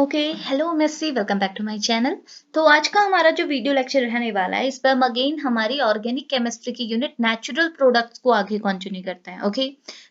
Okay hello Messi welcome back to my channel. तो आज का हमारा जो वीडियो लेक्चर रहने वाला है इस पर हम अगेन हमारी ऑर्गेनिक केमिस्ट्री की यूनिट नेचुरल प्रोडक्ट्स को आगे कंटिन्यू करते हैं। ओके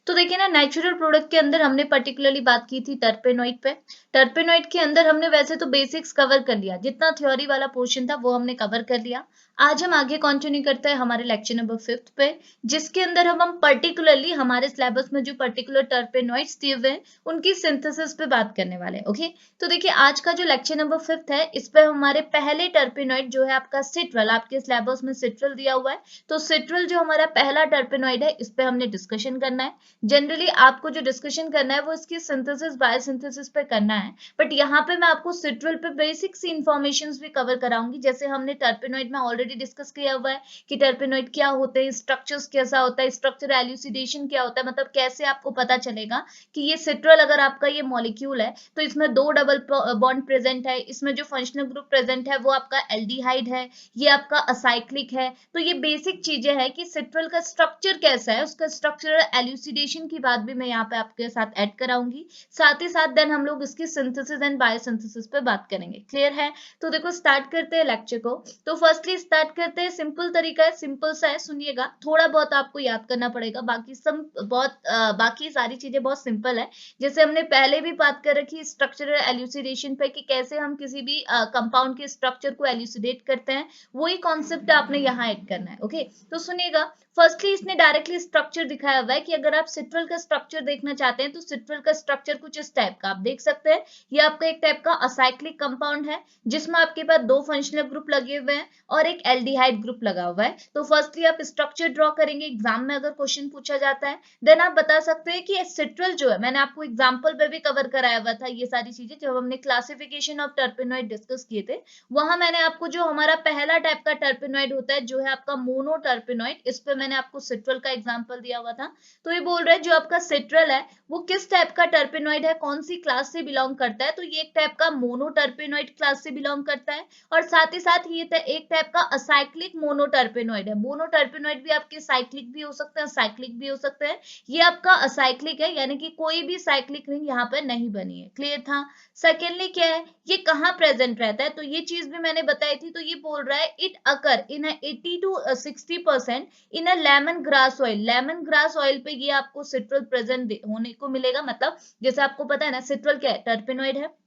तो देखिए ना, नेचुरल प्रोडक्ट के अंदर हमने पर्टिकुलरली बात की थी टर्पेनोइड पे। टर्पेनोइड के अंदर हमने वैसे तो बेसिक्स कवर कर लिया, जितना थ्योरी वाला पोर्शन था वो हमने कवर कर लिया। आज हम आगे कंटिन्यू करते हैं हमारे लेक्चर नंबर 5 पे, जिसके अंदर हम पर्टिकुलरली हमारे सिलेबस में जो पर्टिकुलर टर्पेनोइड्स दिए हुए हैं उनकी सिंथेसिस पे बात करने वाले हैं। ओके तो देखिए आज का जो लेक्चर नंबर 5 है इस पे हमारे पहले टर्पेनोइड जो है आपका सिट्रल, आपके सिलेबस में सिट्रल दिया हुआ है। तो सिट्रल जो हमारा पहला टर्पेनोइड है इस पे हमने डिस्कशन करना है। जनरली आपको जो डिस्कशन करना है वो इसकी सिंथेसिस बायोसिंथेसिस पे करना है, बट यहाँ पे मैं आपको सिट्रल पे बेसिक सी इंफॉर्मेशन भी कवर कराऊंगी। जैसे हमने टर्पेनोइड में ऑलरेडी डिस्कस किया हुआ है कि टर्पेनोइड क्या होते हैं, स्ट्रक्चर्स कैसा होता है, स्ट्रक्चर एल्यूसिडेशन क्या होता है, मतलब कैसे आपको पता चलेगा कि ये सिट्रल अगर आपका ये मॉलिक्यूल है तो इसमें दो डबल बॉन्ड प्रेजेंट है, इसमें जो फंक्शनल ग्रुप प्रेजेंट है वो आपका एल्डिहाइड है, ये आपका असाइक्लिक है। तो ये बेसिक चीजें हैं कि सिट्रल का स्ट्रक्चर कैसा है, उसका स्ट्रक्चरल एल्यूसिडेशन की बात भी मैं यहाँ पे आपके साथ ऐड कराऊंगी। साथ ही साथ देन हम लोग इसकी सिंथेसिस एंड बायोसिंथेसिस पे बात करेंगे। क्लियर है? तो देखो स्टार्ट करते हैं लेक्चर को। तो फर्स्टली स्टार्ट करते हैं, सिंपल तरीका है, सिंपल सा है, सुनिएगा। थोड़ा बहुत आपको याद करना पड़ेगा, बाकी सब बहुत बाकी सारी चीजें बहुत सिंपल है। जैसे हमने पहले भी बात कर रखी स्ट्रक्चरल एल्यूसिडेशन पे कि कैसे हम किसी भी कंपाउंड के स्ट्रक्चर को एल्यूसिडेट करते हैं, वही कॉन्सेप्ट आपने यहाँ ऐड करना है। ओके तो सुनिएगा, फर्स्टली इसने डायरेक्टली स्ट्रक्चर दिखाया हुआ है कि अगर आप सिट्रल का स्ट्रक्चर देखना चाहते हैं तो सिट्रल का स्ट्रक्चर कुछ इस टाइप का आप देख सकते हैं। ये आपका एक टाइप का असाइक्लिक कंपाउंड है जिसमें आपके पास दो फंक्शनल ग्रुप लगे हुए हैं और एक एल्डिहाइड ग्रुप लगा हुआ है। तो फर्स्टली आप स्ट्रक्चर ड्रॉ करेंगे, एग्जाम में अगर क्वेश्चन पूछा जाता है देन आप बता सकते हैं कि सिट्रल जो है, मैंने आपको एग्जांपल पे भी कवर कराया हुआ था ये सारी चीजें जब हमने क्लासिफिकेशन ऑफ टर्पेनोइड डिस्कस किए थे। वहां मैंने आपको जो हमारा पहला टाइप का टर्पेनोइड होता है जो है आपका मोनो टर्पेनोइड, इस पे मैंने आपको सिट्रल का एग्जांपल दिया हुआ था। तो ये बोल रहा है जो आपका सिट्रल है वो किस टाइप का टर्पेनोइड है, कौन सी क्लास से बिलोंग करता है, तो ये एक टाइप का मोनो टर्पेनोइड क्लास से बिलोंग करता है। और साथ ही साथ ये एक टाइप का असाइक्लिक मोनो टर्पेनोइड है। मोनो टर्पेनोइड भी आपके साइक्लिक भी हो सकते हैं, साइक्लिक भी हो सकते हैं। ये आपका असाइक्लिक है, यानी कि कोई भी साइक्लिक रिंग यहाँ पर नहीं बनी है। क्लियर था? सेकेंडली क्या है, ये कहाँ प्रेजेंट रहता है, तो ये चीज भी मैंने बताई थी। तो ये बोल रहा है it occur in 80 to 60% in a lemon grass oil. Lemon grass oil पे ये आपको सिट्रल प्रेजेंट होने को मिलेगा। मतलब जैसे आपको पता है ना, सिट्रल क्या है, टर्पेनोइड है।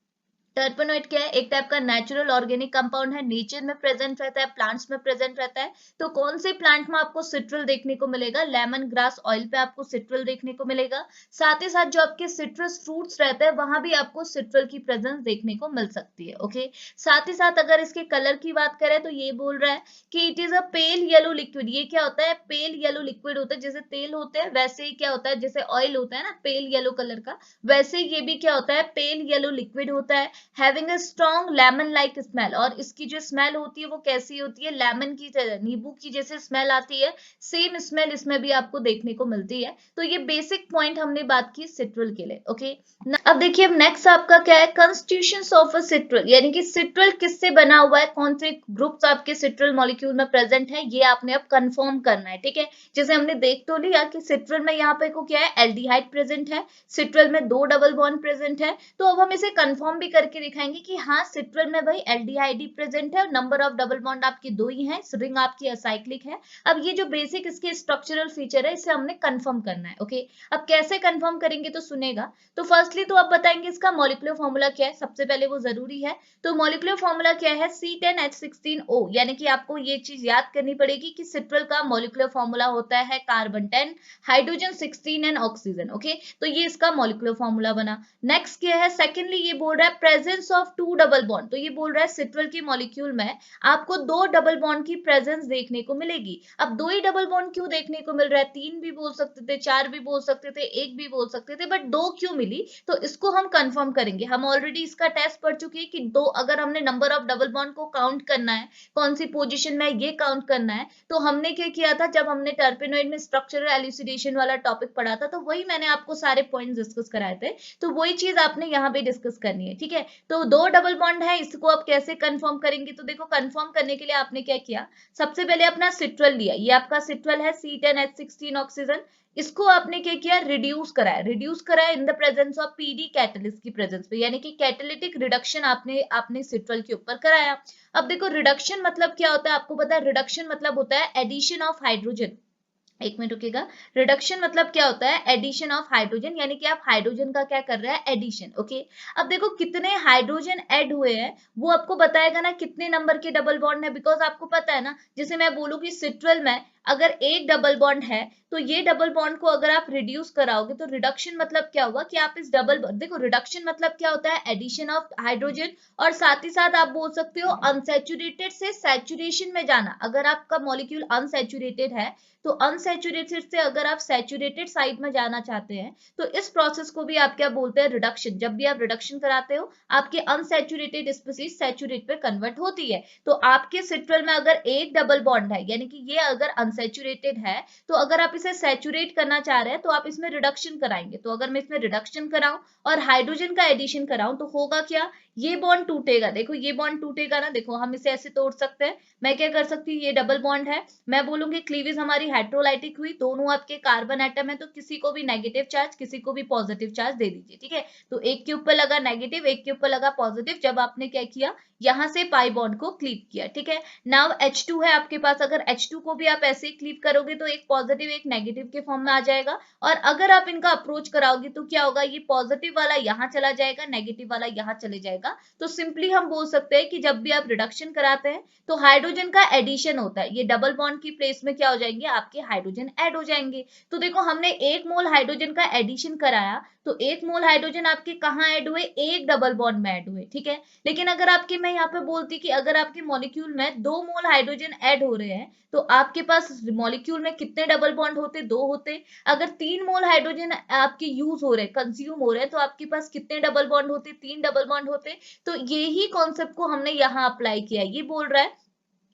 टर्पेनोइड क्या है, एक टाइप का नेचुरल ऑर्गेनिक कंपाउंड है, नेचर में प्रेजेंट रहता है, प्लांट्स में प्रेजेंट रहता है। तो कौन से प्लांट में आपको सिट्रल देखने को मिलेगा, लेमन ग्रास ऑयल पे आपको सिट्रल देखने को मिलेगा। साथ ही साथ जो आपके सिट्रस फ्रूट्स रहते हैं वहां भी आपको सिट्रल की प्रेजेंस देखने को मिल सकती है। ओके साथ ही साथ अगर इसके कलर की बात करें तो ये बोल रहा है कि it is a pale yellow liquid. ये क्या होता है, पेल येलो लिक्विड होता है। जैसे तेल होते हैं वैसे ही क्या होता है, जैसे ऑयल होता है ना पेल येलो कलर का, वैसे ये भी क्या होता है, पेल येलो लिक्विड होता है। Having a strong lemon like smell, और इसकी जो स्मेल होती है वो कैसी होती है, लेमन की तरह, नींबू की जैसे स्मेल आती है, सेम स्मेल इसमें भी आपको देखने को मिलती है। तो ये बेसिक पॉइंट हमने बात की सिट्रल के लिए। ओके अब देखिए, अब नेक्स्ट आपका क्या है, कंस्टिट्यूशंस ऑफ अ सिट्रल, यानी कि सिट्रल किससे बना हुआ है, कौन से ग्रुप्स आपके सिट्रल मॉलिक्यूल में प्रेजेंट है, ये आपने अब कंफर्म करना है। ठीक है, जैसे हमने देख तो लिया कि सिट्रल में यहाँ पे को क्या है, एल्डिहाइड प्रेजेंट है, सिट्रल में दो डबल बॉन्ड प्रेजेंट है। तो अब हम इसे कंफर्म भी करके दिखाएंगे कि हाँ सिट्रल में भाई एल्डिहाइड प्रेजेंट है, नंबर ऑफ डबल बॉन्ड आपकी दो ही है, रिंग आपकी असाइक्लिक है। अब ये जो बेसिक इसके स्ट्रक्चरल फीचर है इसे हमने कंफर्म करना है। ओके अब कैसे कंफर्म करेंगे तो सुनेगा। तो फर्स्टली तो आप बताएंगे इसका मॉलिक्यूलर फॉर्मूला क्या है, सबसे पहले वो जरूरी है। तो मॉलिक्यूलर फॉर्मूला क्या है, C10H16O, यानी कि आपको ये चीज याद करनी पड़ेगी कि सिट्रल का मॉलिक्यूलर फॉर्मूला होता है carbon 10, hydrogen 16 and oxygen. Okay तो ये इसका मॉलिक्यूलर फॉर्मूला बना। नेक्स्ट क्या है, सेकेंडली ये बोल रहा है presence of two double bond. तो ये बोल रहा है सिट्रल की मॉलिक्यूल में आपको दो डबल बॉन्ड की प्रेजेंस देखने को मिलेगी। अब दो ही डबल बॉन्ड क्यों देखने को मिल रहा है, तीन भी बोल सकते थे, चार भी बोल सकते थे, एक भी बोल सकते थे, बट दो क्यों मिली, तो इसको हम कंफर्म करेंगे। हम ऑलरेडी इसका टेस्ट पढ़ चुके हैं कि दो, अगर हमने नंबर ऑफ डबल बॉन्ड को काउंट करना है, कौन सी पोजीशन में ये काउंट करना है, तो हमने क्या किया था, जब हमने टर्पेनोइड में स्ट्रक्चरल एल्यूसिडेशन वाला टॉपिक पढ़ा था तो वही मैंने आपको सारे पॉइंट्स डिस्कस कराए थे। तो वही चीज आपने यहाँ पे डिस्कस करनी है। ठीक है, तो दो डबल बॉन्ड है, इसको आप कैसे कंफर्म करेंगे? तो देखो कंफर्म करने के लिए आपने क्या किया, सबसे पहले अपना सिट्रल लिया, ये आपका सिट्रल है C10H16 ऑक्सीजन, इसको आपने क्या किया, रिड्यूस कराया in the presence of PD catalyst की प्रेजेंस पे, यानी कि कैटेलिटिक रिडक्शन आपने सिट्रल के ऊपर कराया। अब देखो रिडक्शन मतलब क्या होता है, आपको पता है रिडक्शन मतलब होता है एडिशन ऑफ हाइड्रोजन। एक मिनट रुकिएगा, रिडक्शन मतलब क्या होता है, एडिशन ऑफ हाइड्रोजन, यानी कि आप हाइड्रोजन का क्या कर रहे हैं, एडिशन। ओके, अब देखो कितने हाइड्रोजन ऐड हुए हैं वो आपको बताएगा ना, कितने नंबर के डबल बॉन्ड है, बिकॉज आपको पता है ना, जैसे मैं बोलूं कि सिट्रल में अगर एक डबल बॉन्ड है तो ये डबल बॉन्ड को अगर आप रिड्यूस कराओगे तो रिडक्शन मतलब क्या हुआ कि आप इस देखो रिडक्शन मतलब क्या होता है, एडिशन ऑफ हाइड्रोजन, और साथ ही साथ आप बोल सकते हो अनसैचुरेटेड से सैचुरेशन में जाना। अगर आपका मॉलिक्यूल अनसैचुरेटेड है तो अनसैचुरेटेड से अगर आप सैचुरेटेड साइड में जाना चाहते हैं तो इस प्रोसेस को भी आप क्या बोलते हैं, रिडक्शन। जब भी आप रिडक्शन कराते हो आपके अनसैचुरेटेड स्पीसीज सैचुरेट पे कन्वर्ट होती है। तो आपके सिट्रल में अगर एक डबल बॉन्ड है, यानी कि ये अगर अनसैचुरेटेड है, तो अगर आप इसे सैचुरेट करना चाह रहे हैं तो आप इसमें रिडक्शन कराएंगे। तो अगर मैं इसमें रिडक्शन कराऊं और हाइड्रोजन का एडिशन कराऊं तो होगा क्या, ये बॉन्ड टूटेगा। देखो ये बॉन्ड टूटेगा ना, देखो हम इसे ऐसे तोड़ सकते हैं। मैं क्या कर सकती हूँ, ये डबल बॉन्ड है, मैं बोलूंगी क्लीवेज हमारी हाइड्रोलाइटिक हुई, दोनों आपके कार्बन एटम है, तो किसी को भी नेगेटिव चार्ज किसी को भी पॉजिटिव चार्ज दे दीजिए। ठीक है, तो एक के ऊपर लगा नेगेटिव, एक के ऊपर लगा पॉजिटिव, जब आपने क्या किया, यहां से पाई बॉन्ड को क्लीव किया। ठीक है, नाउ H2 है आपके पास, अगर H2 को भी आप ऐसे ही क्लीव करोगे तो एक पॉजिटिव एक नेगेटिव के फॉर्म में आ जाएगा, और अगर आप इनका अप्रोच कराओगे तो क्या होगा, ये पॉजिटिव वाला यहाँ चला जाएगा, नेगेटिव वाला यहाँ चले जाएगा। तो सिंपली हम बोल सकते हैं कि जब भी आप रिडक्शन कराते हैं तो हाइड्रोजन का एडिशन होता है, ये डबल बॉन्ड की प्लेस में क्या हो जाएंगे, आपके हाइड्रोजन ऐड हो जाएंगे। तो देखो हमने एक मोल हाइड्रोजन का एडिशन कराया, तो एक मोल हाइड्रोजन आपके कहाँ ऐड हुए, एक डबल बॉन्ड में ऐड हुए। ठीक है, लेकिन अगर आपके, मैं यहाँ पे बोलती कि अगर आपके मॉलिक्यूल में 2 मोल हाइड्रोजन ऐड हो रहे हैं तो आपके पास मॉलिक्यूल में कितने डबल बॉन्ड होते, 2 होते। अगर 3 मोल हाइड्रोजन आपके यूज हो रहे, कंज्यूम हो रहे हैं, तो आपके पास कितने डबल बॉन्ड होते, 3 डबल बॉन्ड होते। तो यही कॉन्सेप्ट को हमने यहाँ अप्लाई किया। ये बोल रहा है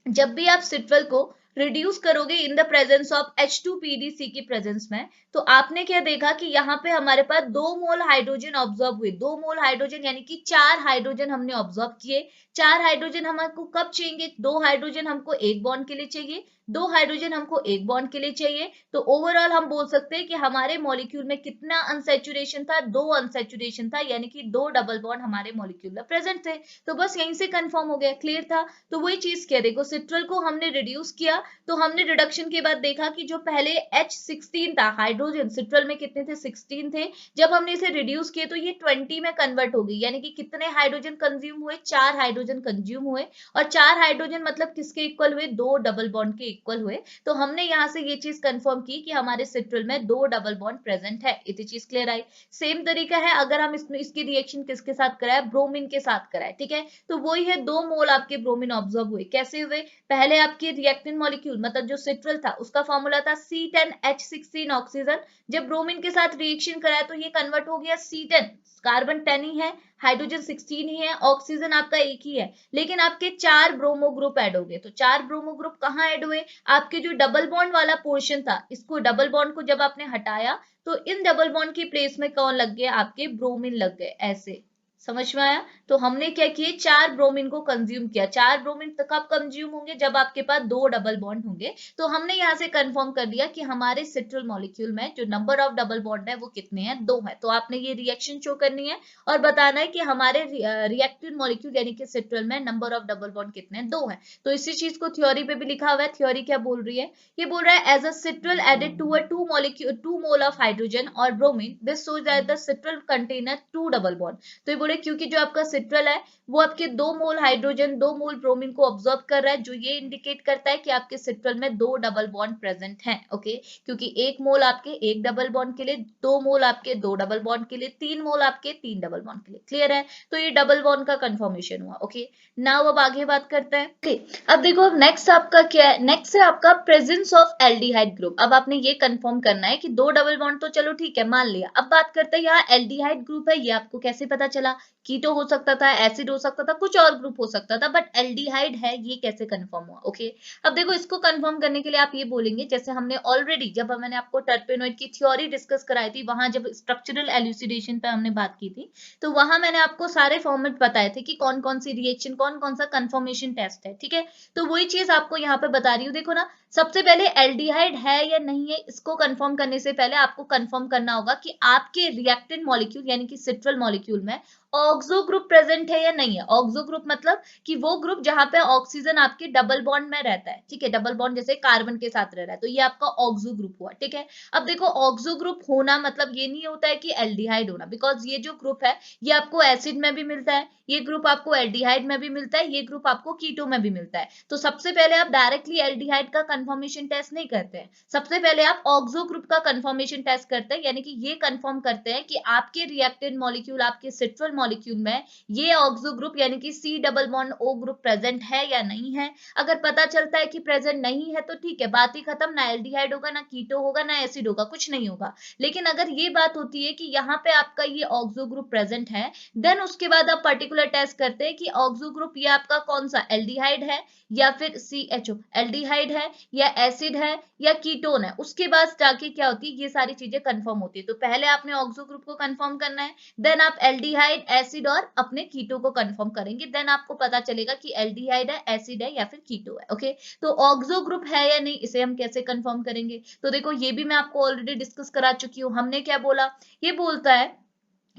जब भी आप सिट्रल को रिड्यूस करोगे in the presence of H2PDC की प्रेजेंस में, तो आपने क्या देखा कि यहाँ पे हमारे पास 2 मोल हाइड्रोजन ऑब्जॉर्व हुए, 2 मोल हाइड्रोजन यानी कि 4 हाइड्रोजन हमने ऑब्जॉर्व किए। 4 हाइड्रोजन हमको कब चाहिए, 2 हाइड्रोजन हमको एक बॉन्ड के लिए चाहिए, 2 हाइड्रोजन हमको एक बॉन्ड के लिए चाहिए। तो ओवरऑल हम बोल सकते हैं कि हमारे मॉलिक्यूल में कितना अनसैचुरेशन था, 2 अनसैचुरेशन था, यानी कि 2 डबल बॉन्ड हमारे मॉलिक्यूल में प्रेजेंट थे। तो बस यहीं से कंफर्म हो गया, क्लियर था। तो वही चीज क्या, देखो सिट्रल को हमने रिड्यूस किया, तो हमने रिडक्शन के बाद देखा कि जो पहले H16 था हाइड्रोजन, सिट्रल में कितने थे, 16 थे, जब हमने इसे रिड्यूस किया तो ये 20 में कन्वर्ट हो गई, यानी कि कितने हाइड्रोजन कंज्यूम हुए, 4 हाइड्रोजन कंज्यूम हुए, और 4 हाइड्रोजन मतलब किसके इक्वल हुए, 2 डबल बॉन्ड के इक्वल हुए। तो हमने यहाँ से ये चीज कंफर्म की कि हमारे सिट्रल में 2 डबल बॉन्ड प्रेजेंट है। इतनी चीज क्लियर आई। सेम तरीका है अगर हम इसकी रिएक्शन किसके साथ कराए, ब्रोमीन के साथ कराए। ठीक है, तो वही है, 2 मोल आपके ब्रोमीन ऑब्जॉर्व हुए, कैसे हुए, पहले आपके रिएक्टेंट मॉलिक्यूल मतलब जो सिट्रल था उसका फॉर्मूला था C10H16 ऑक्सीजन, जब ब्रोमीन के साथ रिएक्शन कराया तो ये कन्वर्ट हो गया C10, कार्बन 10 ही है, हाइड्रोजन 16 ही है, ऑक्सीजन आपका एक ही है, लेकिन आपके 4 ब्रोमो ग्रुप ऐड हो गए। तो 4 ब्रोमो ग्रुप कहाँ ऐड हुए, आपके जो डबल बॉन्ड वाला पोर्शन था, इसको डबल बॉन्ड को जब आपने हटाया तो इन डबल बॉन्ड की प्लेस में कौन लग गए, आपके ब्रोमीन लग गए। ऐसे समझ में आया। तो हमने क्या किए, 4 ब्रोमीन को कंज्यूम किया। 4 ब्रोमीन कब कंज्यूम होंगे, जब आपके पास 2 डबल बॉन्ड होंगे। तो हमने यहाँ से कंफर्म कर लिया कि हमारे सिट्रल मॉलिक्यूल में जो नंबर ऑफ डबल बॉन्ड है वो कितने हैं, 2 है। तो आपने ये रिएक्शन शो करनी है और बताना है कि हमारे रिएक्टिव मॉलिक्यूल यानी कि सिट्रल में नंबर ऑफ डबल बॉन्ड कितने हैं, 2 है। तो इसी चीज को थ्योरी पे भी लिखा हुआ है। थ्योरी क्या बोल रही है, ये बोल रहा है as a citral added to a 2 mole of hydrogen और bromine, this shows that the citral contain 2 double bond. तो ये बोले क्योंकि जो आपका सिट्रल है वो आपके 2 मोल हाइड्रोजन 2 मोल ब्रोमीन को ऑब्जॉर्व कर रहा है, जो ये इंडिकेट करता है कि आपके सिट्रल में 2 डबल बॉन्ड प्रेजेंट हैं। ओके, क्योंकि 1 मोल आपके 1 डबल बॉन्ड के लिए, 2 मोल आपके 2 डबल बॉन्ड के लिए, 3 मोल आपके 3 डबल बॉन्ड के लिए। क्लियर है, तो ये डबल बॉन्ड का कंफर्मेशन हुआ। ओके, नाउ अब आगे बात करते हैं। ओके, अब देखो नेक्स्ट आपका क्या है, नेक्स्ट है आपका प्रेजेंस ऑफ एल्डिहाइड ग्रुप। अब आपने ये कंफर्म करना है कि 2 डबल बॉन्ड तो चलो ठीक है मान लिया, अब बात करते हैं यहाँ एल्डिहाइड ग्रुप है, ये आपको कैसे पता चला, कीटो हो सकता था, एसिड हो सकता था, कुछ और ग्रुप हो सकता था, बट एल्डिहाइड है, ये कैसे कंफर्म हुआ? ओके, अब देखो इसको कंफर्म करने के लिए आप ये बोलेंगे, जैसे हमने ऑलरेडी जब मैंने आपको टर्पेनोइड की थ्योरी डिस्कस कराई थी, वहां जब स्ट्रक्चरल एल्यूसिडेशन पे हमने बात की थी, तो वहां मैंने आपको सारे फॉर्मेट बताए थे कि कौन कौन सी रिएक्शन, कौन कौन सा कंफर्मेशन टेस्ट है, ठीक है। तो वही चीज आपको यहाँ पे बता रही हूँ, देखो ना, सबसे पहले एल्डिहाइड है या नहीं है, इसको कंफर्म करने से पहले आपको कंफर्म करना होगा कि आपके रिएक्टेंट मॉलिक्यूल यानी कि सिट्रल मॉलिक्यूल में ऑक्सो ग्रुप प्रेजेंट है या नहीं है। ऑक्सो ग्रुप मतलब कि वो ग्रुप जहां पे ऑक्सीजन आपके डबल बॉन्ड में रहता है, ठीक है, डबल बॉन्ड जैसे कार्बन के साथ रह रहा है, तो ये आपका ऑक्सो ग्रुप हुआ, ठीक है। अब देखो ऑक्सो ग्रुप होना मतलब ये नहीं होता है कि एल्डिहाइड होना, बिकॉज ये जो ग्रुप है ये आपको एसिड में भी मिलता है, ये ग्रुप आपको एल्डिहाइड में भी मिलता है, ये ग्रुप आपको कीटो में भी मिलता है। तो सबसे पहले आप डायरेक्टली एल्डिहाइड का कंफर्मेशन टेस्ट नहीं करते हैं, सबसे पहले आप ऑक्सो ग्रुप का कंफर्मेशन टेस्ट करते हैं, यानी कि ये कंफर्म करते हैं कि आपके रिएक्टेंट मॉलिक्यूल, आपके सिट्रल मॉलिक्यूल में ये ऑक्सो ग्रुप यानी कि C double bond O group present है या नहीं है। अगर पता चलता है कि प्रेजेंट नहीं है तो ठीक है, बात ही खत्म, ना एल्डिहाइड होगा, ना कीटो होगा, ना एसिड होगा, कुछ नहीं होगा। लेकिन अगर ये बात होती है कि यहाँ पे आपका ये ऑक्सो ग्रुप प्रेजेंट है, देन उसके बाद आप पर्टिकुलर टेस्ट करते हैं कि ऑक्सो ग्रुप ये आपका कौन सा, एल्डिहाइड है या फिर CHO, एल्डिहाइड है या एसिड है या कीटोन है। उसके बाद जाके क्या होती है, ये सारी चीजें कंफर्म होती है। तो पहले आपने ऑक्सो ग्रुप को कंफर्म करना है, देन आप एल्डिहाइड, एसिड और अपने कीटो को कंफर्म करेंगे, देन आपको पता चलेगा कि एल्डिहाइड है, एसिड है या फिर कीटो है। ओके, तो ऑक्सो ग्रुप है या नहीं, इसे हम कैसे कंफर्म करेंगे? तो देखो ये भी मैं आपको ऑलरेडी डिस्कस करा चुकी हूँ। हमने क्या बोला, ये बोलता है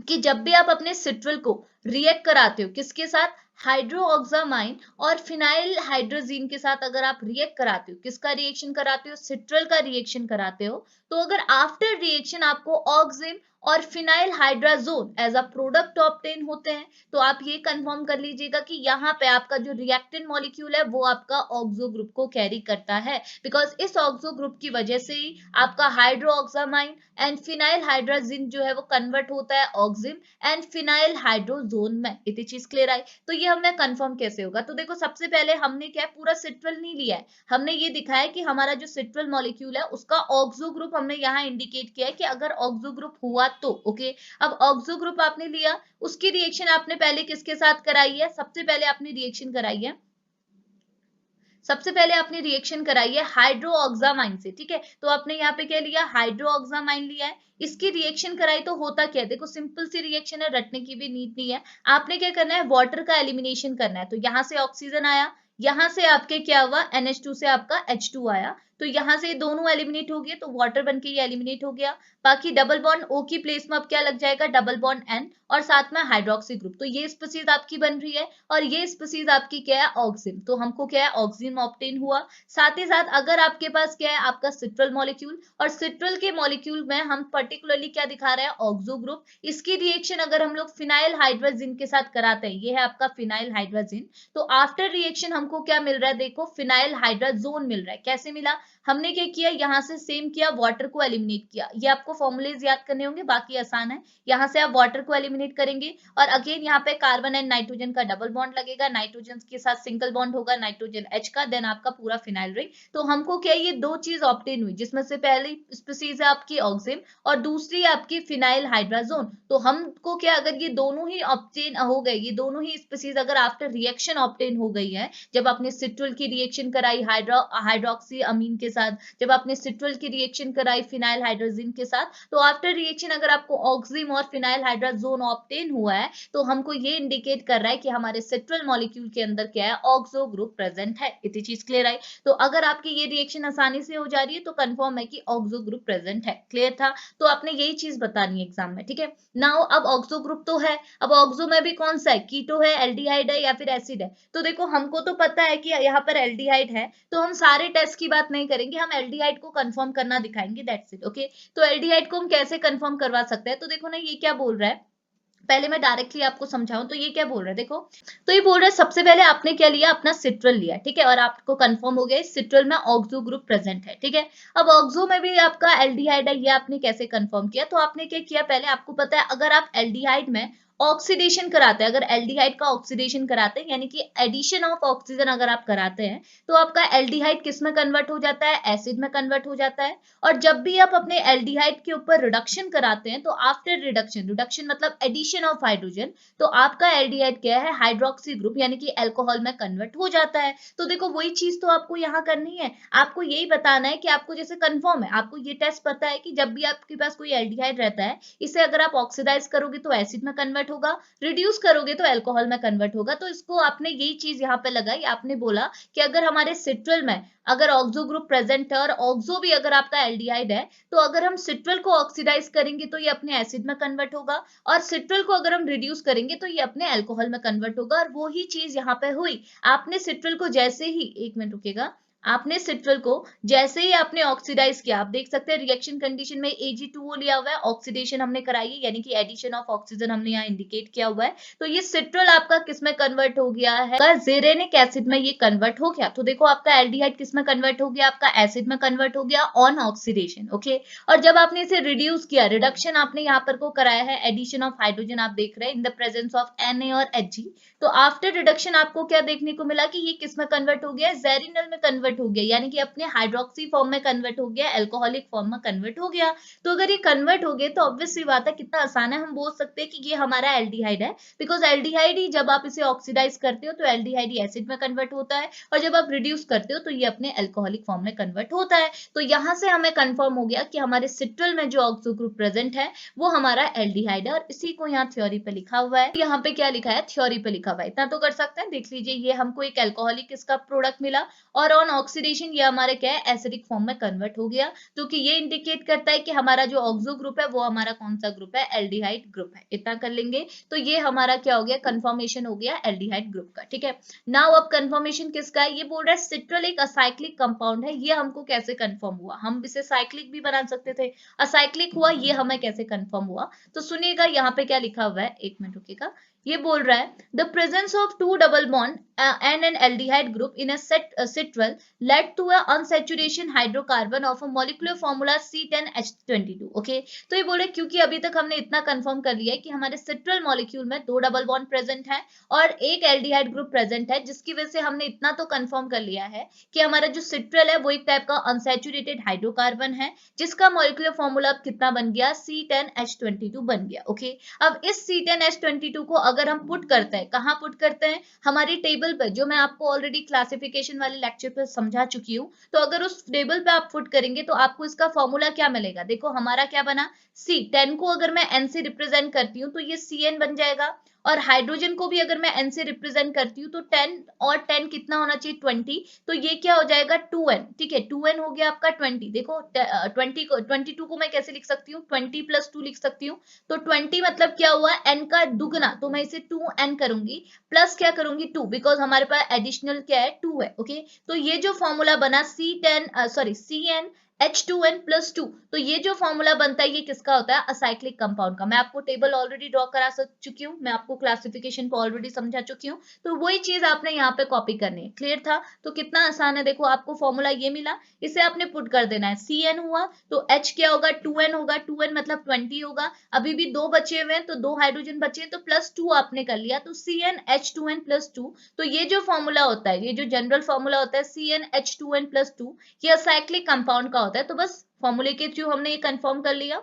कि जब भी आप अपने सिट्रल को रिएक्ट कराते हो, किसके साथ, हाइड्रोक्सामाइन और फिनाइल हाइड्रोजीन के साथ अगर आप रिएक्ट कराते हो, किसका रिएक्शन कराते हो, सिट्रल का रिएक्शन कराते हो, तो अगर आफ्टर रिएक्शन आपको ऑक्सिन और phenyl hydrazone as a product obtain होते हैं, तो आप ये कंफर्म कर लीजिएगा कि यहाँ पे आपका जो रिएक्टेंट मॉलिक्यूल है वो आपका ऑक्सो ग्रुप को कैरी करता है, बिकॉज इस ऑक्सो ग्रुप की वजह से ही आपका हाइड्रोक्सामाइन एंड फिनाइल हाइड्रोजिन जो है वो कन्वर्ट होता है ऑक्सिन एंड फिनाइल हाइड्रोजोन में। इतनी चीज क्लियर आई? तो ये हमें कंफर्म कैसे होगा? तो देखो सबसे पहले हमने क्या है, पूरा सिट्रल नहीं लिया है, हमने ये दिखाया कि हमारा जो सिट्रल मॉलिक्यूल है उसका ऑक्सो ग्रुप हमने यहाँ इंडिकेट किया है कि अगर ऑक्सो ग्रुप हुआ तो ओके। अब ऑक्सो ग्रुप आपने लिया, उसकी रिएक्शन आपने पहले किसके साथ कराई है, सबसे पहले आपने रिएक्शन कराई है, सबसे पहले आपने रिएक्शन कराई है हाइड्रोक्सामाइन से, ठीक है। तो आपने यहाँ पे क्या लिया, हाइड्रोक्सामाइन लिया है, इसकी रिएक्शन कराई तो होता क्या है, देखो सिंपल सी रिएक्शन है, रटने की भी नीड नहीं है। आपने क्या करना है, वाटर का एलिमिनेशन करना है। तो यहाँ से ऑक्सीजन आया, यहाँ से आपके क्या हुआ, NH2 से आपका H2 आया, तो यहाँ से दोनों एलिमिनेट हो गए, तो वाटर बन के ये एलिमिनेट हो गया। बाकी डबल बॉन्ड O की प्लेस में अब क्या लग जाएगा, डबल बॉन्ड N और साथ में हाइड्रोक्सी ग्रुप। तो ये स्पीसीज आपकी बन रही है और ये स्पीसीज आपकी क्या है, ऑक्सिन। तो हमको क्या है, ऑक्सिन ऑब्टेन हुआ। साथ ही साथ अगर आपके पास क्या है, आपका सिट्रल मॉलिक्यूल, और सिट्रल के मॉलिक्यूल में हम पर्टिकुलरली क्या दिखा रहे हैं, ऑक्सो ग्रुप। इसकी रिएक्शन अगर हम लोग फिनाइल हाइड्रोजिन के साथ कराते हैं, ये है आपका फिनाइल हाइड्रोजिन, तो आफ्टर रिएक्शन हमको क्या मिल रहा है, देखो फिनाइल हाइड्राजोन मिल रहा है। कैसे मिला, हमने क्या किया, यहाँ से सेम किया, वाटर को एलिमिनेट किया। ये आपको फॉर्मुलेज याद करने होंगे, बाकी आसान है। यहाँ से आप वाटर को एलिमिनेट करेंगे और अगेन यहाँ पे कार्बन एंड नाइट्रोजन का डबल बॉन्ड लगेगा, नाइट्रोजन के साथ सिंगल बॉन्ड होगा, नाइट्रोजन H का, देन आपका पूरा फिनाइल रिंग। तो हमको क्या, ये दो चीज ऑब्टेन हुई, जिसमें से पहली स्पीसीज है आपकी ऑक्सिन और दूसरी आपकी फिनाइल हाइड्राजोन। तो हमको क्या, अगर ये दोनों ही ऑब्टेन हो गए, ये दोनों ही स्पीसीज अगर आफ्टर रिएक्शन ऑब्टेन हो गई है, जब आपने सिट्रल की रिएक्शन कराई हाइड्रोक्सी अमीन के साथ, जब आपने सिट्रल की रिएक्शन कराई फिनाइल हाइड्रोजिन के साथ, तो आफ्टर रिएक्शन अगर आपको ऑक्सिम और फिनाइल हाइड्राजोन ऑब्टेन हुआ है, तो हमको ये इंडिकेट कर रहा है कि हमारे सिट्रल मॉलिक्यूल के अंदर क्या है, ऑक्सो ग्रुप प्रेजेंट है। इतनी चीज क्लियर आई? तो अगर आपकी ये रिएक्शन आसानी से हो जा रही है तो कंफर्म है कि ऑक्सो ग्रुप प्रेजेंट है। क्लियर था? तो आपने यही चीज बतानी है एग्जाम में, ठीक है। नाउ अब ऑक्सो ग्रुप तो है, अब ऑक्सो में भी कौन सा है, कीटो है, एल्डिहाइड है या फिर एसिड है? तो देखो हमको तो पता है कि यहाँ पर एल्डिहाइड है, तो हम सारे टेस्ट की बात नहीं करेंगे, हम एल्डिहाइड को कंफर्म करना दिखाएंगे, दैट्स इट। ओके, तो एल्डिहाइड को हम कैसे कंफर्म करवा सकते हैं? तो देखो ना, ये क्या बोल रहा है, पहले मैं डायरेक्टली आपको समझाऊं तो ये क्या बोल रहा है, देखो। तो ये बोल रहा है सबसे पहले आपने क्या लिया, अपना सिट्रल लिया, ठीक है, और आपको कंफर्म हो गया सिट्रल में ऑक्सो ग्रुप प्रेजेंट है, ठीक है। अब ऑक्सो में भी आपका एल्डिहाइड है, ये आपने कैसे कंफर्म किया? तो आपने क्या किया, पहले आपको पता है अगर आप एल्डिहाइड में ऑक्सीडेशन कराते हैं, अगर एल्डिहाइड का ऑक्सीडेशन कराते हैं यानी कि एडिशन ऑफ ऑक्सीजन अगर आप कराते हैं तो आपका एल्डिहाइड किस में कन्वर्ट हो जाता है, एसिड में कन्वर्ट हो जाता है। और जब भी आप अपने एल्डिहाइड के ऊपर रिडक्शन कराते हैं तो आफ्टर रिडक्शन, रिडक्शन मतलब एडिशन ऑफ हाइड्रोजन, तो आपका एल्डिहाइड क्या है, हाइड्रोक्सी ग्रुप यानी कि अल्कोहल में कन्वर्ट हो जाता है। तो देखो वही चीज तो आपको यहाँ करनी है, आपको यही बताना है कि आपको जैसे कंफर्म है, आपको ये टेस्ट पता है कि जब भी आपके पास कोई एल्डिहाइड रहता है, इसे अगर आप ऑक्सीडाइज करोगे तो एसिड में कन्वर्ट होगा, रिड्यूस करोगे तो अल्कोहल में कन्वर्ट होगा। तो इसको आपने यही चीज यहाँ पे लगाई, आपने बोला कि अगर हमारे सिट्रल में अगर ऑक्सो ग्रुप प्रेजेंट है और ऑक्सो भी अगर आपका एल्डिहाइड है, तो अगर हम सिट्रल को ऑक्सीडाइज करेंगे तो ये अपने एसिड में कन्वर्ट होगा, और सिट्रल को अगर हम रिड्यूस करेंगे तो ये अपने अल्कोहल में कन्वर्ट होगा। और वो ही चीज यहाँ पे हुई, आपने सिट्रल को जैसे ही, एक मिनट रुकेगा, आपने सिट्रल को जैसे ही आपने ऑक्सीडाइज किया, आप देख सकते हैं रिएक्शन कंडीशन में Ag2O लिया हुआ है, ऑक्सीडेशन हमने कराई है यानी कि एडिशन ऑफ ऑक्सीजन हमने यहाँ इंडिकेट किया हुआ है। तो ये सिट्रल आपका किस में कन्वर्ट हो गया है, जेरेनिक एसिड में ये कन्वर्ट हो गया। तो देखो आपका एल्डिहाइड किस में कन्वर्ट हो गया, आपका एसिड में कन्वर्ट हो गया ऑन ऑक्सीडेशन। ओके, और जब आपने इसे रिड्यूस किया, रिडक्शन आपने यहाँ पर को कराया है, एडिशन ऑफ हाइड्रोजन आप देख रहे हैं in the presence of Na और Hg, तो आफ्टर रिडक्शन आपको क्या देखने को मिला कि ये किस में कन्वर्ट हो गया, जेरिनल में कन्वर्ट हो गया, यानी कि अपने हाइड्रोक्सी फॉर्म में कन्वर्ट हो गया, अल्कोहलिक फॉर्म में कन्वर्ट हो गया। तो अगर ये कन्वर्ट हो गए तो ऑब्वियस सी बात है, कितना आसान है, हम बोल सकते हैं कि ये हमारा एल्डिहाइड है, बिकॉज एल्डिहाइड ही जब आप इसे ऑक्सीडाइज करते हो तो एल्डिहाइड ही एसिड में कन्वर्ट होता है, और जब आप रिड्यूस करते हो तो ये अपने अल्कोहलिक फॉर्म में कन्वर्ट होता है। तो यहाँ से हमें कंफर्म हो गया कि हमारे सिट्रल में जो ऑक्सो ग्रुप प्रेजेंट है वो हमारा एल्डिहाइड है, और इसी को यहाँ थ्योरी पे लिखा हुआ है। यहाँ पे क्या लिखा है, थ्योरी पे लिखा हुआ है, इतना तो कर सकते हैं, देख लीजिए ये हमको एक अल्कोहलिक इसका प्रोडक्ट मिला, और ऑन ऑक्सीडेशन ये हमारे क्या है, एसिडिक फॉर्म में कन्वर्ट हो गया, जो कि ये इंडिकेट करता है कि हमारा जो ऑक्सो ग्रुप है वो हमारा कौन सा ग्रुप है, एल्डिहाइड ग्रुप है। इतना कर लेंगे तो ये हमारा क्या हो गया, कंफर्मेशन हो गया एल्डिहाइड ग्रुप का। ठीक है, नाउ अब कंफर्मेशन किसका है, ये बोल रहा है सिट्रल एक असाइक्लिक कंपाउंड है, ये हमको कैसे कंफर्म हुआ, हम इसे साइक्लिक भी बना सकते थे, असाइक्लिक हुआ, ये हमें कैसे कंफर्म हुआ। तो सुनिएगा यहाँ पे क्या लिखा हुआ है, एक मिनट रुकिएगा, ये बोल रहा है the presence of two double bond and an aldehyde group in a citral led to a unsaturation hydrocarbon of a molecular formula C10H22। Okay, तो ये बोले क्योंकि अभी तक हमने इतना कंफर्म कर लिया है कि हमारे सिट्रल मॉलिक्यूल में दो डबल बॉन्ड प्रेजेंट है और एक एल्डिहाइड ग्रुप प्रेजेंट है, जिसकी वजह से हमने इतना तो कंफर्म कर लिया है कि हमारा जो सिट्रल है वो एक टाइप का अनसैचुरेटेड हाइड्रोकार्बन है, जिसका मॉलिक्यूलर फॉर्मूला कितना बन गया, C10H22 बन गया। ओके, अब इस C10H22 को अगर हम पुट करते हैं, कहाँ पुट करते हैं, हमारी टेबल पर, जो मैं आपको ऑलरेडी क्लासिफिकेशन वाले लेक्चर पर समझा चुकी हूँ, तो अगर उस टेबल पे आप पुट करेंगे तो आपको इसका फॉर्मूला क्या मिलेगा, देखो हमारा क्या बना, C10 को अगर मैं N से रिप्रेजेंट करती हूँ तो ये Cn बन जाएगा, और हाइड्रोजन को भी अगर मैं N से रिप्रेजेंट करती हूँ तो 10 और 10 कितना होना चाहिए, 20, तो ये क्या हो जाएगा 2n। ठीक है, 2n हो गया आपका 20। देखो 20 को 22 को मैं कैसे लिख सकती हूँ, 20 + 2 लिख सकती हूँ, तो 20 मतलब क्या हुआ, n का दुगना, तो मैं इसे 2n करूंगी, प्लस क्या करूंगी 2, बिकॉज हमारे पास एडिशनल क्या है 2 है। ओके, तो ये जो फॉर्मूला बना CnH2n+2, तो ये जो फॉर्मूला बनता है ये किसका होता है, असाइक्लिक कंपाउंड का। मैं आपको टेबल ऑलरेडी ड्रॉ करा चुकी हूँ, मैं आपको क्लासिफिकेशन को ऑलरेडी समझा चुकी हूँ, तो वही चीज आपने यहाँ पे कॉपी करनी है। क्लियर था, तो कितना आसान है, देखो आपको फॉर्मूला ये मिला, इसे आपने पुट कर देना है, Cn हुआ तो H क्या होगा, 2n होगा, 2n मतलब 20 होगा, अभी भी दो बचे हुए हैं तो दो हाइड्रोजन बचे हैं तो +2 आपने कर लिया, तो CnH2n+2। तो ये जो फॉर्मूला होता है, ये जो जनरल फॉर्मूला होता है CnH2n+2, ये असाइक्लिक कंपाउंड का होता है। तो बस फॉर्मूले के थ्रू हमने ये कंफर्म कर लिया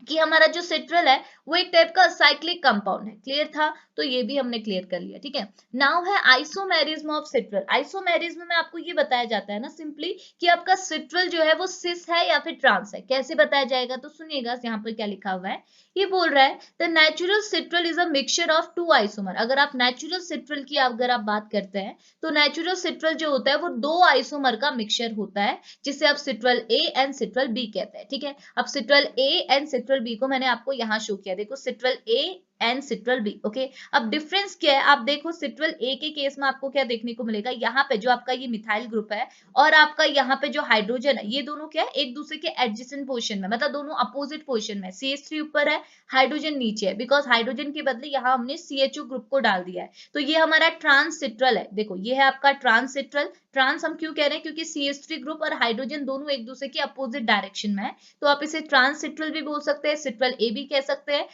कि हमारा जो सिट्रल है वो एक टाइप का साइक्लिक कंपाउंड है। क्लियर था, तो ये भी हमने क्लियर कर लिया। ठीक है, नाउ है आइसोमेरिज्म ऑफ सिट्रल। आइसोमेरिज्म में आपको ये बताया जाता है ना सिंपली कि आपका सिट्रल जो है वो सिस है या फिर ट्रांस है, कैसे बताया जाएगा, तो सुनिएगा यहाँ पर क्या लिखा हुआ है, ये बोल रहा है the natural citral is a mixture of two isomer. अगर आप नेचुरल सिट्रल की अगर आप बात करते हैं तो नेचुरल सिट्रल जो होता है वो दो आइसोमर का मिक्सचर होता है, जिसे आप citral A and citral B कहते हैं। ठीक है, अब citral A and citral B को मैंने आपको यहाँ शो किया, देखो citral A and citral B. Okay, अब डिफरेंस क्या है, आप देखो सिट्रल ए के केस में आपको क्या देखने को मिलेगा, यहाँ पे जो आपका ये मिथाइल ग्रुप है और आपका यहाँ पे जो हाइड्रोजन है, ये दोनों क्या है, एक दूसरे के एडजेसेंट पोजीशन में, मतलब दोनों अपोजिट पोजीशन में, CH3 ऊपर है, हाइड्रोजन नीचे है, बिकॉज हाइड्रोजन के बदले यहाँ हमने CHO ग्रुप को डाल दिया है, तो ये हमारा ट्रांस सिट्रल है। देखो ये है आपका ट्रांस सिट्रल, ट्रांस हम क्यों कह रहे हैं, क्योंकि CH3 ग्रुप और हाइड्रोजन दोनों एक दूसरे के अपोजिट डायरेक्शन में है, तो आप इसे ट्रांस सिट्रल भी बोल सकते हैं, सिट्रल ए भी कह सकते हैं।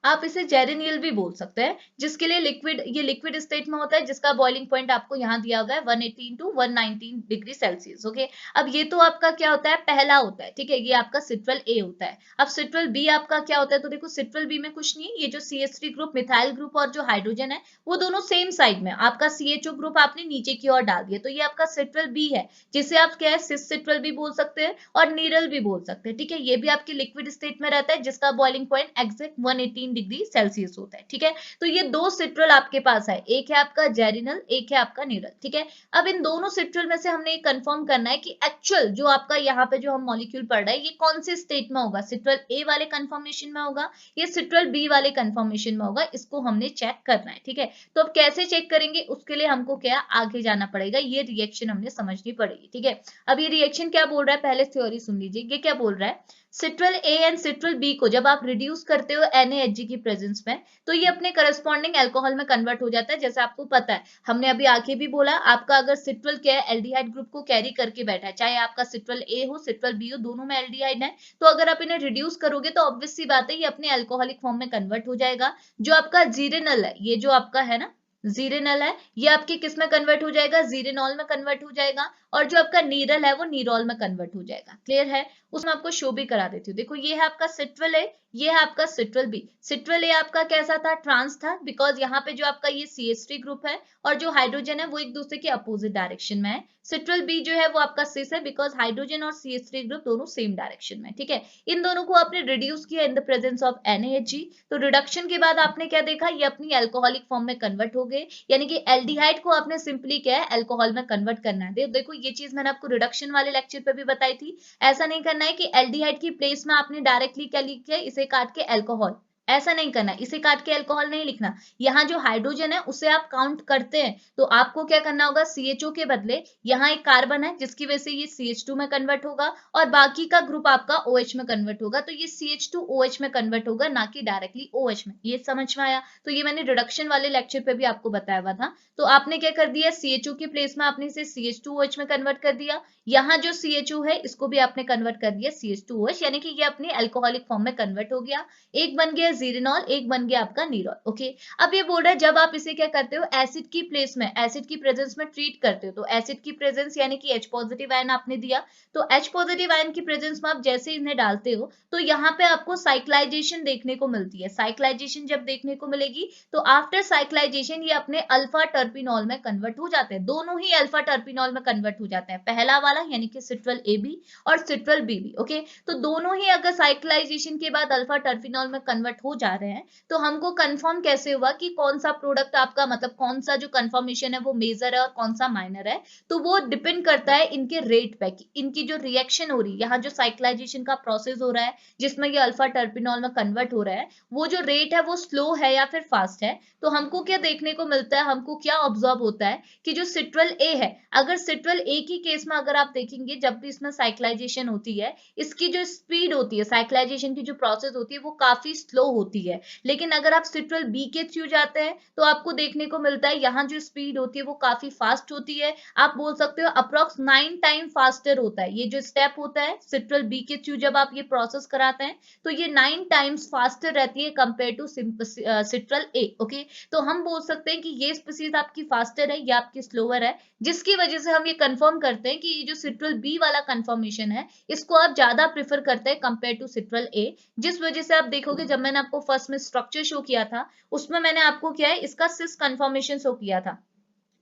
आप इसे जेरेनियल भी बोल सकते हैं, जिसके लिए लिक्विड, ये लिक्विड स्टेट में होता है, जिसका बॉइलिंग पॉइंट आपको यहाँ दिया हुआ है 118 टू 119 डिग्री सेल्सियस। ओके, अब ये तो आपका क्या होता है, पहला होता है, ठीक है, ये आपका सिट्रल ए होता है। अब सिट्रल बी आपका क्या होता है, तो देखो सिट्रल बी में कुछ नहीं है, ये जो CH3 ग्रुप, मिथाइल ग्रुप और जो हाइड्रोजन है वो दोनों सेम साइड में, आपका CHO ग्रुप आपने नीचे की ओर डाल दिया, तो ये आपका सिट्रल बी है, जिसे आप क्या है, सिस सिट्रल भी बोल सकते हैं और नीरल भी बोल सकते हैं, ठीक है। ये भी आपके लिक्विड स्टेट में रहता है, जिसका boiling point exact 118 degree Celsius होता है, ठीक है। तो ये दो सिट्रल आपके पास है, एक है आपका जेरिनल, एक है आपका नीरल, ठीक है। अब इन दोनों सिट्रल में से हमने ये कंफर्म करना है कि एक्चुअल जो आपका यहाँ पे जो हम मॉलिक्यूल पढ़ रहे हैं ये कौन से स्टेट में होगा, सिट्रल ए वाले कंफर्मेशन में होगा या सिट्रल बी वाले कंफर्मेशन में होगा, इसको हमने चेक करना है, ठीक है। तो अब कैसे चेक करेंगे, उसके लिए हमको क्या आगे जाना पड़ेगा, ये रिएक्शन हमने समझनी पड़ेगी, ठीक है। अब ये रिएक्शन क्या बोल रहा है, पहले थ्योरी सुन लीजिए, ये क्या बोल रहा है, citral A and citral B को जब आप रिड्यूस करते हो NaHg की प्रेजेंस में, तो ये अपने करस्पॉन्डिंग अल्कोहल में कन्वर्ट हो जाता है। जैसे आपको पता है, हमने अभी आगे भी बोला, आपका अगर सिट्रल क्या है, एल्डिहाइड ग्रुप को कैरी करके बैठा है, चाहे आपका सिट्रल ए हो सिट्रल बी हो, दोनों में एल्डिहाइड है, तो अगर आप इन्हें रिड्यूस करोगे तो ऑब्वियस सी बात है ये अपने अल्कोहलिक फॉर्म में कन्वर्ट हो जाएगा। जो आपका जीरेनल है, ये जो आपका है ना जीरेनल है, ये आपके किस में कन्वर्ट हो जाएगा, जीरेनॉल में कन्वर्ट हो जाएगा, और जो आपका नीरल है वो नीरोल में कन्वर्ट हो जाएगा। क्लियर है, उसमें आपको शो भी करा देती हूँ। देखो ये है आपका सिट्रल ए, ये है आपका सिट्रल बी। सिट्रल ए आपका कैसा था, ट्रांस था, बिकॉज यहाँ पे जो आपका ये CH3 ग्रुप है और जो हाइड्रोजन है वो एक दूसरे के अपोजिट डायरेक्शन में है। सिट्रल बी जो है वो आपका सिस है, बिकॉज हाइड्रोजन और CH3 ग्रुप दोनों सेम डायरेक्शन में, ठीक है। इन दोनों को आपने रिड्यूस किया in the presence of NaHg, तो रिडक्शन के बाद आपने क्या देखा, ये अपनी अल्कोहलिक फॉर्म में कन्वर्ट हो गए, यानी कि एल्डिहाइड को आपने सिंपली क्या है अल्कोहल में कन्वर्ट करना है। देखो ये चीज मैंने आपको रिडक्शन वाले लेक्चर पे भी बताई थी। ऐसा नहीं करना है कि एल्डिहाइड की प्लेस में आपने डायरेक्टली क्या लिख के इसे काट के अल्कोहल, ऐसा नहीं करना, इसे काट के अल्कोहल नहीं लिखना। यहाँ जो हाइड्रोजन है उसे आप काउंट करते हैं, तो आपको क्या करना होगा, CHO के बदले यहाँ एक कार्बन है जिसकी वजह से ये CH2 में कन्वर्ट होगा और बाकी का ग्रुप आपका OH में कन्वर्ट होगा, तो ये CH2OH में कन्वर्ट होगा, ना कि डायरेक्टली OH में। ये समझ में आया, तो ये मैंने रिडक्शन वाले लेक्चर पे भी आपको बताया हुआ था। तो आपने क्या कर दिया, CHO की प्लेस में आपने इसे CH2OH में कन्वर्ट कर दिया, यहाँ जो CHO है इसको भी आपने कन्वर्ट कर दिया CH2OH, यानी कि ये अपने अल्कोहलिक फॉर्म में कन्वर्ट हो गया। एक बन गया जीरेनॉल, एक बन गया आपका नीरोल। ओके, अब ये बोल रहा है जब आप इसे क्या करते हो, एसिड की प्लेस में, एसिड की प्रेजेंस में ट्रीट करते हो, तो एसिड की प्रेजेंस यानी कि H पॉजिटिव आयन आपने दिया, तो H पॉजिटिव आयन की प्रेजेंस में आप जैसे इन्हें डालते हो तो यहाँ पे आपको साइक्लाइजेशन देखने को मिलती है। साइक्लाइजेशन जब देखने को मिलेगी तो आफ्टर साइक्लाइजेशन ये अपने अल्फा टर्पिनॉल में कन्वर्ट हो जाते हैं, दोनों ही अल्फा टर्पिनॉल में कन्वर्ट हो जाते हैं, पहला वाला यानी कि सिट्रल ए बी और सिट्रल बी भी। ओके, तो दोनों ही अगर साइक्लाइजेशन के बाद अल्फा टर्पिनॉल में कन्वर्ट हो जा रहे हैं, तो हमको कंफर्म कैसे हुआ कि कौन सा प्रोडक्ट आपका, मतलब कौन सा जो कंफर्मेशन है वो मेजर है और कौन सा माइनर है, तो वो डिपेंड करता है इनके रेट पे, इनकी जो रिएक्शन हो रही है, यहाँ जो साइक्लाइजेशन का प्रोसेस हो रहा है जिसमें ये अल्फा टर्पिनॉल में कन्वर्ट हो रहा है, वो जो रेट है वो स्लो है या फिर फास्ट है। तो हमको क्या देखने को मिलता है, हमको क्या ऑब्जर्व होता है कि जो सिट्रल ए है, अगर सिट्रल ए की केस में अगर आप देखेंगे जब भी इसमें साइक्लाइजेशन होती है, इसकी जो स्पीड होती है, साइक्लाइजेशन की जो प्रोसेस होती है वो काफी स्लो होती है। लेकिन अगर आप सिट्रल बी के थ्रू जाते हैं तो आपको देखने को मिलता है यहाँ जो स्पीड होती है वो काफी फास्ट होती है। आप बोल सकते हो अप्रोक्स 9 टाइम फास्टर होता है ये जो स्टेप होता है सिट्रल बी के थ्रू, जब आप ये प्रोसेस कराते हैं तो ये 9 टाइम्स फास्टर रहती है compare to citral A. Okay, तो हम बोल सकते हैं कि ये स्पीसीज आपकी फास्टर है या आपकी स्लोअर है, जिसकी वजह से हम ये कंफर्म करते हैं कि ये जो सिट्रल बी वाला कंफर्मेशन है इसको आप ज्यादा प्रेफर करते हैं कंपेयर टू सिट्रल ए। जिस वजह से आप देखोगे जब मैंने आपको फर्स्ट में स्ट्रक्चर शो किया था उसमें मैंने आपको क्या है इसका सिस कंफर्मेशन शो किया था।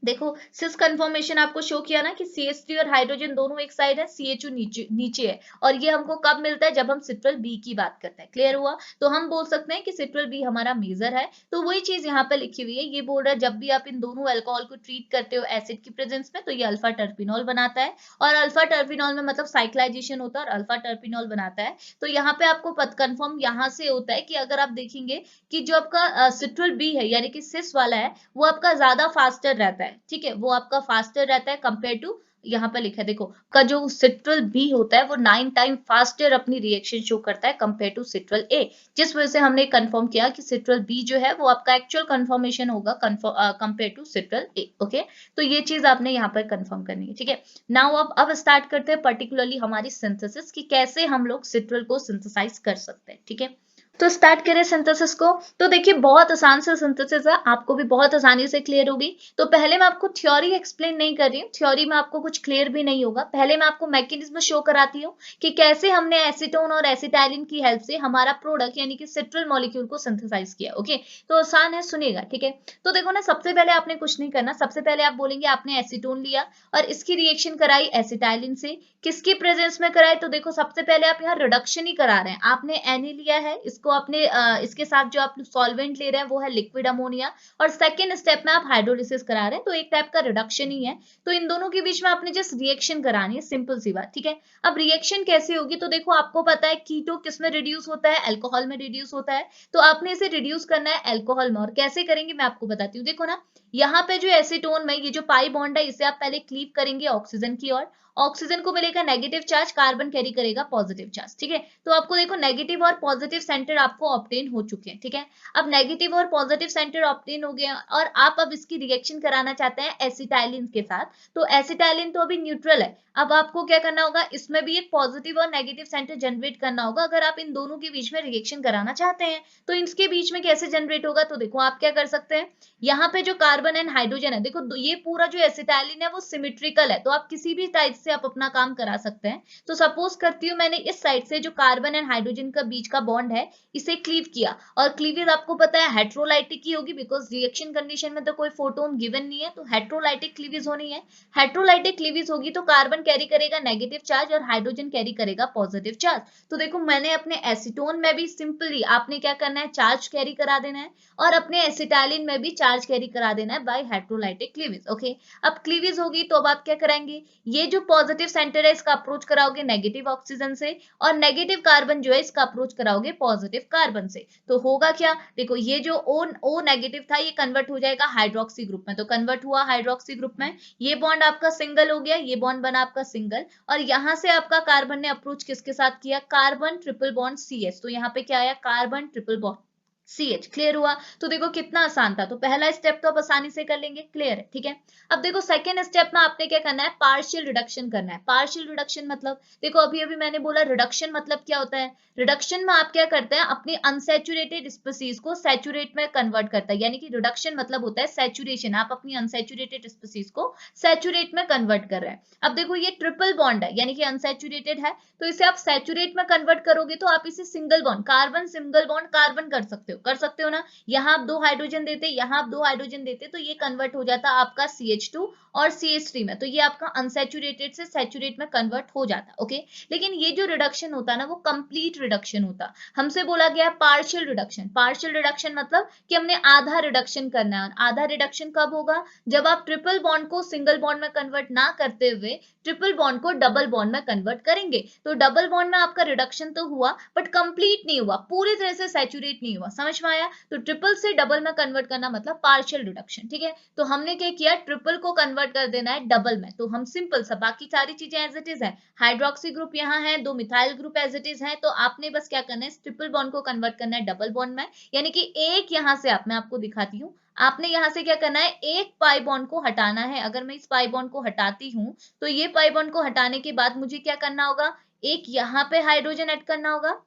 देखो सिस कंफर्मेशन आपको शो किया ना कि CH3 और हाइड्रोजन दोनों एक साइड है, CHO नीचे नीचे है, और ये हमको कब मिलता है जब हम सिट्रल बी की बात करते हैं। क्लियर हुआ, तो हम बोल सकते हैं कि सिट्रल बी हमारा मेजर है। तो वही चीज यहाँ पे लिखी हुई है, ये बोल रहा है जब भी आप इन दोनों अल्कोहल को ट्रीट करते हो एसिड की प्रेजेंस में तो ये अल्फा टर्पिनॉल बनाता है, और अल्फा टर्पिनॉल में मतलब साइक्लाइजेशन होता है और अल्फा टर्पिनॉल बनाता है। तो यहाँ पे आपको कंफर्म यहाँ से होता है कि अगर आप देखेंगे कि जो आपका सिट्रल बी है यानी कि सिस वाला है वो आपका ज्यादा फास्टर रहता है, ठीक है, वो आपका फास्टर रहता है कंपेयर टू, यहाँ पे लिखा है देखो, का जो सिट्रल बी होता है वो 9 टाइम फास्टर अपनी रिएक्शन शो करता है कंपेयर टू सिट्रल ए, जिस वजह से हमने कंफर्म किया कि सिट्रल बी जो है वो आपका एक्चुअल कंफर्मेशन होगा compare to citral A. Okay, तो ये चीज आपने यहाँ पर कंफर्म करनी है, ठीक है। नाउ अब स्टार्ट करते हैं पर्टिकुलरली हमारी सिंथेसिस की कैसे हम लोग सिट्रल को सिंथेसाइज कर सकते हैं, ठीक है। तो स्टार्ट करें सिंथेसिस को। तो देखिए बहुत आसान सा सिंथेसिस है, आपको भी बहुत आसानी से क्लियर होगी। तो पहले मैं आपको थ्योरी एक्सप्लेन नहीं कर रही हूँ, थ्योरी में आपको कुछ क्लियर भी नहीं होगा। पहले मैं आपको मैकेनिज्म शो कराती हूँ कि कैसे हमने एसीटोन और एसिटाइलिन की हेल्प से हमारा प्रोडक्ट यानी कि सिट्रल मॉलिक्यूल को सिंथेसाइज किया। ओके, तो आसान है, सुनिएगा, ठीक है। तो देखो ना, सबसे पहले आपने कुछ नहीं करना, सबसे पहले आप बोलेंगे आपने एसीटोन लिया और इसकी रिएक्शन कराई एसिटाइलिन से। किसकी प्रेजेंस में कराए? तो देखो सबसे पहले आप यहाँ रिडक्शन ही करा रहे हैं। आपने Na लिया है, इसको आपने इसके साथ जो आप सॉल्वेंट ले रहे हैं वो है लिक्विड अमोनिया, और सेकेंड स्टेप में आप हाइड्रोलिसिस करा रहे हैं, तो एक टाइप का रिडक्शन ही है। तो इन दोनों के बीच में आपने जस्ट रिएक्शन करानी है, सिंपल सी बात, ठीक है। अब रिएक्शन कैसे होगी? तो देखो आपको पता है कीटो किस में रिड्यूस होता है? अल्कोहल में रिड्यूस होता है। तो आपने इसे रिड्यूस करना है अल्कोहल में, और कैसे करेंगे मैं आपको बताती हूँ। देखो ना, यहाँ पे जो एसीटोन में ये जो पाई बॉन्ड है इसे आप पहले क्लीव करेंगे ऑक्सीजन की ओर। ऑक्सीजन को मिलेगा नेगेटिव चार्ज, कार्बन कैरी करेगा पॉजिटिव चार्ज, ठीक है। तो आपको देखो नेगेटिव और पॉजिटिव सेंटर आपको ऑब्टेन हो चुके हैं, ठीक है। अब नेगेटिव और पॉजिटिव सेंटर ऑब्टेन हो गए और आप अब इसकी रिएक्शन कराना चाहते हैं एसिटाइलिन के साथ। तो एसिटाइलिन तो अभी न्यूट्रल है, अब आपको क्या करना होगा, इसमें भी एक पॉजिटिव और नेगेटिव सेंटर जनरेट करना होगा अगर आप इन दोनों के बीच में रिएक्शन कराना चाहते हैं। तो इनके बीच में कैसे जनरेट होगा? तो देखो आप क्या कर सकते हैं, यहाँ पे जो कार्बन एंड हाइड्रोजन है, देखो ये पूरा जो एसिटाइलिन है वो सिमेट्रिकल है, तो आप किसी भी साइड से आप अपना काम करा सकते हैं। तो सपोज करती हूँ मैंने इस साइड से जो कार्बन एंड हाइड्रोजन का बीच का बॉन्ड है इसे क्लीव किया, और क्लीवेज आपको पता है हेट्रोलाइटिक ही होगी, बिकॉज रिएक्शन कंडीशन में तो कोई फोटोन गिवन नहीं है, तो हेट्रोलाइटिक क्लीवेज होनी है। हेट्रोलाइटिक क्लीवेज होगी तो कार्बन कैरी करेगा नेगेटिव चार्ज और हाइड्रोजन कैरी करेगा पॉजिटिव चार्ज। तो देखो मैंने अपने एसीटोन में भी सिंपली आपने क्या करना है, चार्ज कैरी करा देना है, और अपने एसिटाइलिन में भी चार्ज कैरी करा देना है बाय हेट्रोलाइटिक क्लीवेज। ओके, अब क्लीवेज होगी तो अब आप क्या कराएंगे, ये जो पॉजिटिव सेंटर है इसका अप्रोच कराओगे नेगेटिव ऑक्सीजन से, और नेगेटिव कार्बन जो है इसका अप्रोच कराओगे पॉजिटिव कार्बन से। तो होगा क्या, देखो ये जो ओ नेगेटिव था ये कन्वर्ट हो जाएगा हाइड्रोक्सी ग्रुप में, तो कन्वर्ट हुआ हाइड्रोक्सी ग्रुप में, ये बॉन्ड आपका सिंगल हो गया, ये बॉन्ड बना आपका सिंगल, और यहां से आपका कार्बन ने अप्रोच किसके साथ किया, कार्बन ट्रिपल बॉन्ड CH, तो यहाँ पे क्या आया, carbon triple bond CH। Clear हुआ? तो देखो कितना आसान था, तो पहला स्टेप तो आप आसानी से कर लेंगे, क्लियर है, ठीक है। अब देखो सेकेंड स्टेप में आपने क्या करना है, पार्शियल रिडक्शन करना है। पार्शियल रिडक्शन मतलब देखो अभी अभी मैंने बोला रिडक्शन मतलब क्या होता है, रिडक्शन में आप क्या करते हैं, अपनी अनसैचुरेटेड स्पीसीज को सैचुरेट में कन्वर्ट करता है, यानी कि रिडक्शन मतलब होता है सैचुरेशन, आप अपनी अनसैचुरेटेड स्पीसीज को सैचुरेट में कन्वर्ट कर रहे हैं। अब देखो ये ट्रिपल बॉन्ड है यानी कि अनसैचुरेटेड है, तो इसे आप सैचुरेट में कन्वर्ट करोगे तो आप इसे single bond, carbon single bond carbon कर सकते हो ना। यहाँ आप 2 हाइड्रोजन देते, यहाँ आप 2 हाइड्रोजन देते, तो ये कन्वर्ट हो जाता आपका CH2 और CH3 में, तो ये आपका अनसैचुरेटेड से सैचुरेट में कन्वर्ट हो जाता। ओके, लेकिन ये जो रिडक्शन होता है ना वो कंप्लीट रिडक्शन होता, हमसे बोला गया पार्शियल रिडक्शन। पार्शियल रिडक्शन मतलब कि हमने आधा रिडक्शन करना है, आधा रिडक्शन कब होगा, जब आप ट्रिपल बॉन्ड को सिंगल बॉन्ड में कन्वर्ट ना करते हुए ट्रिपल बॉन्ड को डबल बॉन्ड में कन्वर्ट करेंगे। तो डबल बॉन्ड में आपका रिडक्शन तो हुआ बट कंप्लीट नहीं हुआ, पूरी तरह से सैचुरेट नहीं हुआ, समझ में आया? तो ट्रिपल से डबल में कन्वर्ट करना मतलब पार्शियल रिडक्शन, ठीक है। तो हमने क्या किया, ट्रिपल को कन्वर्ट कर देना है डबल में, तो हम सिंपल सा बाकी सारी चीजें एज इट इज है, हाइड्रोक्सी ग्रुप यहाँ है, 2 methyl group as it is है, तो आपने बस क्या करना है, ट्रिपल बॉन्ड को कन्वर्ट करना है डबल बॉन्ड में, यानी कि एक यहाँ से मैं आपको दिखाती हूँ, आपने यहाँ से क्या करना है, एक पाई बॉन्ड को हटाना है। अगर मैं इस पाई बॉन्ड को हटाती हूँ तो ये पाई बॉन्ड को हटाने के बाद मुझे क्या करना होगा, एक यहाँ पे हाइड्रोजन ऐड करना होगा,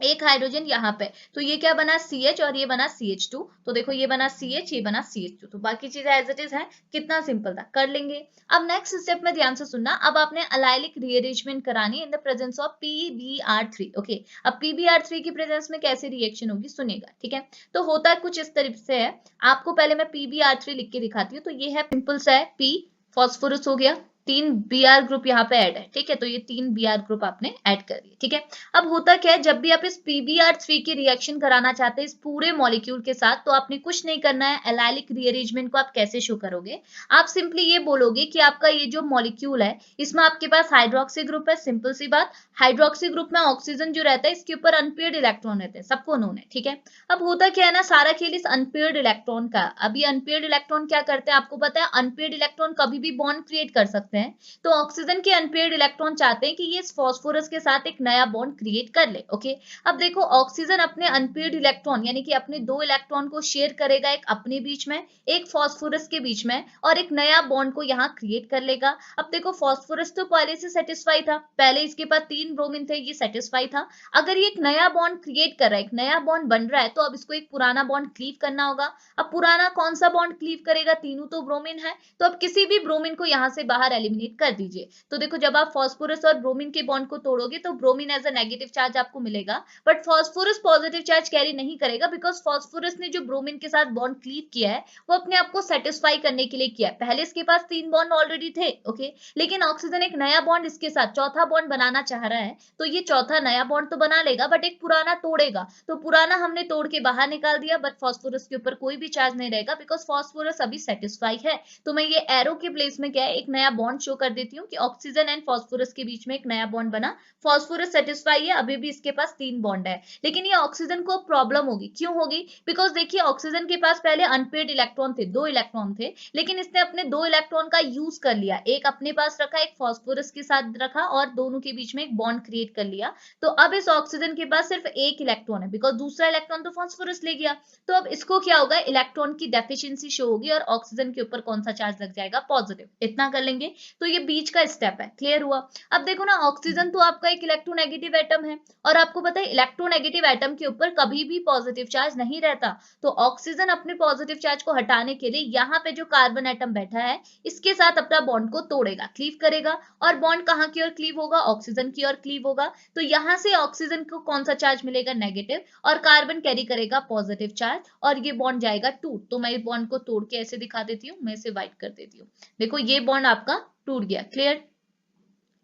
एक हाइड्रोजन यहाँ पे, तो ये क्या बना CH और ये बना CH2, तो देखो ये बना CH ये बना CH2, तो बाकी चीजें एज इट इज है, कितना सिंपल था, कर लेंगे। अब नेक्स्ट स्टेप में ध्यान से सुनना, अब आपने अलाइलिक रीअरेंजमेंट करानी in the presence of PbR3। Okay, अब PbR3 की प्रेजेंस में कैसे रिएक्शन होगी सुनेगा, ठीक है। तो होता कुछ इस तरीके से है, आपको पहले मैं PbR3 लिख के दिखाती हूँ। तो ये है सिंपल सा है, P फॉस्फोरस हो गया, 3 Br ग्रुप यहाँ पे ऐड है, ठीक है, तो ये 3 Br ग्रुप आपने ऐड कर दिए, ठीक है। अब होता क्या है, जब भी आप इस PbR3 की रिएक्शन कराना चाहते हैं इस पूरे मॉलिक्यूल के साथ, तो आपने कुछ नहीं करना है, एलाइलिक रीअरेंजमेंट को आप कैसे शो करोगे, आप सिंपली ये बोलोगे कि आपका ये जो मॉलिक्यूल है इसमें आपके पास हाइड्रोक्सी ग्रुप है, सिंपल सी बात, हाइड्रोक्सी ग्रुप में ऑक्सीजन जो रहता है इसके ऊपर अनपेयर्ड इलेक्ट्रॉन रहते हैं, सबको नोन है, ठीक है। अब होता क्या है ना, सारा खेल इस अनपेयर्ड इलेक्ट्रॉन का। अभी अनपेयर्ड इलेक्ट्रॉन क्या करते हैं आपको पता है, अनपेयर्ड इलेक्ट्रॉन कभी भी बॉन्ड क्रिएट कर सकते है, तो ऑक्सीजन के अनपेयर्ड इलेक्ट्रॉन चाहते हैं कि ये इस फास्फोरस के साथ एक नया बॉन्ड क्रिएट कर ले। ओके, अब देखो ऑक्सीजन अपने अनपेयर्ड इलेक्ट्रॉन यानी कि अपने दो इलेक्ट्रॉन को शेयर करेगा, एक अपने बीच में, एक फास्फोरस के बीच में, और एक नया बॉन्ड को यहाँ क्रिएट कर लेगा। अब देखो फास्फोरस तो पहले से सेटिस्फाई था, पहले इसके पास 3 ब्रोमीन थे, ये सेटिस्फाई था। अगर ये एक नया बॉन्ड क्रिएट कर रहा है, एक नया बॉन्ड बन रहा है, तो अब इसको एक पुराना बॉन्ड क्लीव करना होगा। अब पुराना कौन सा बॉन्ड क्लीव करेगा, तीनों तो ब्रोमीन है, तो अब किसी भी ब्रोमीन को यहाँ से बाहर एलिमिनेट कर दीजिए। तो देखो जब आप फास्फोरस और ब्रोमीन के बॉन्ड को तोड़ोगे तो bromine as a negative charge आपको मिलेगा, but phosphorus positive charge carry नहीं करेगा, बिकॉज फास्फोरस ने जो ब्रोमीन के साथ बॉन्ड क्लीव किया है वो अपने आप को सेटिस्फाई करने के लिए किया है। पहले इसके पास 3 बॉन्ड ऑलरेडी थे, ओके, लेकिन ऑक्सीजन एक नया बॉन्ड इसके साथ चौथा बॉन्ड बनाना चाह रहा है, तो ये चौथा नया बॉन्ड तो बना लेगा, बट एक पुराना तोड़ेगा। तो पुराना हमने तोड़ के बाहर निकाल दिया, बट फास्फोरस के ऊपर कोई भी चार्ज नहीं रहेगा, बिकॉज फास्फोरस अभी सेटिस्फाई है। तो मैं ये एरो के प्लेस में क्या है, एक नया बॉन्ड शो कर देती हूँ कि ऑक्सीजन एंड फास्फोरस के बीच में एक नया बॉन्ड बना, फास्फोरस सेटिस्फाई है, अभी भी इसके पास 3 बॉन्ड है। लेकिन ये ऑक्सीजन को प्रॉब्लम होगी, क्यों होगी, बिकॉज देखिए ऑक्सीजन के पास पहले अनपेयर्ड इलेक्ट्रॉन थे, 2 इलेक्ट्रॉन थे, लेकिन इसने अपने 2 इलेक्ट्रॉन का यूज कर लिया, एक अपने पास रखा, एक फास्फोरस के साथ रखा, और दोनों के बीच में एक बॉन्ड क्रिएट कर लिया। तो अब इस ऑक्सीजन के पास सिर्फ एक इलेक्ट्रॉन है, बिकॉज दूसरा इलेक्ट्रॉन तो फास्फोरस ले गया। तो अब इसको क्या होगा, इलेक्ट्रॉन की डेफिशिएंसी शो होगी, और ऑक्सीजन के ऊपर कौन सा चार्ज लग जाएगा, पॉजिटिव। इतना कर लेंगे तो ये बीच का स्टेप है, क्लियर हुआ। अब देखो ना, ऑक्सीजन तो आपका एक इलेक्ट्रोनेगेटिव एटम है, और आपको पता है इलेक्ट्रोनेगेटिव एटम के ऊपर कभी भी पॉजिटिव चार्ज नहीं रहता। तो ऑक्सीजन अपने पॉजिटिव चार्ज को हटाने के लिए यहाँ पे जो कार्बन एटम बैठा है इसके साथ अपना बॉन्ड को तोड़ेगा, क्लीव करेगा, और बॉन्ड कहाँ की ओर क्लीव होगा, ऑक्सीजन की ओर क्लीव होगा। तो यहाँ से ऑक्सीजन को कौन सा चार्ज मिलेगा, नेगेटिव, और कार्बन कैरी करेगा पॉजिटिव चार्ज, और ये बॉन्ड जाएगा टूट। तो मैं इस बॉन्ड को तोड़ के ऐसे दिखा देती हूँ, मैं इसे व्हाइट कर देती हूँ। देखो ये बॉन्ड आपका टूट गया, क्लियर,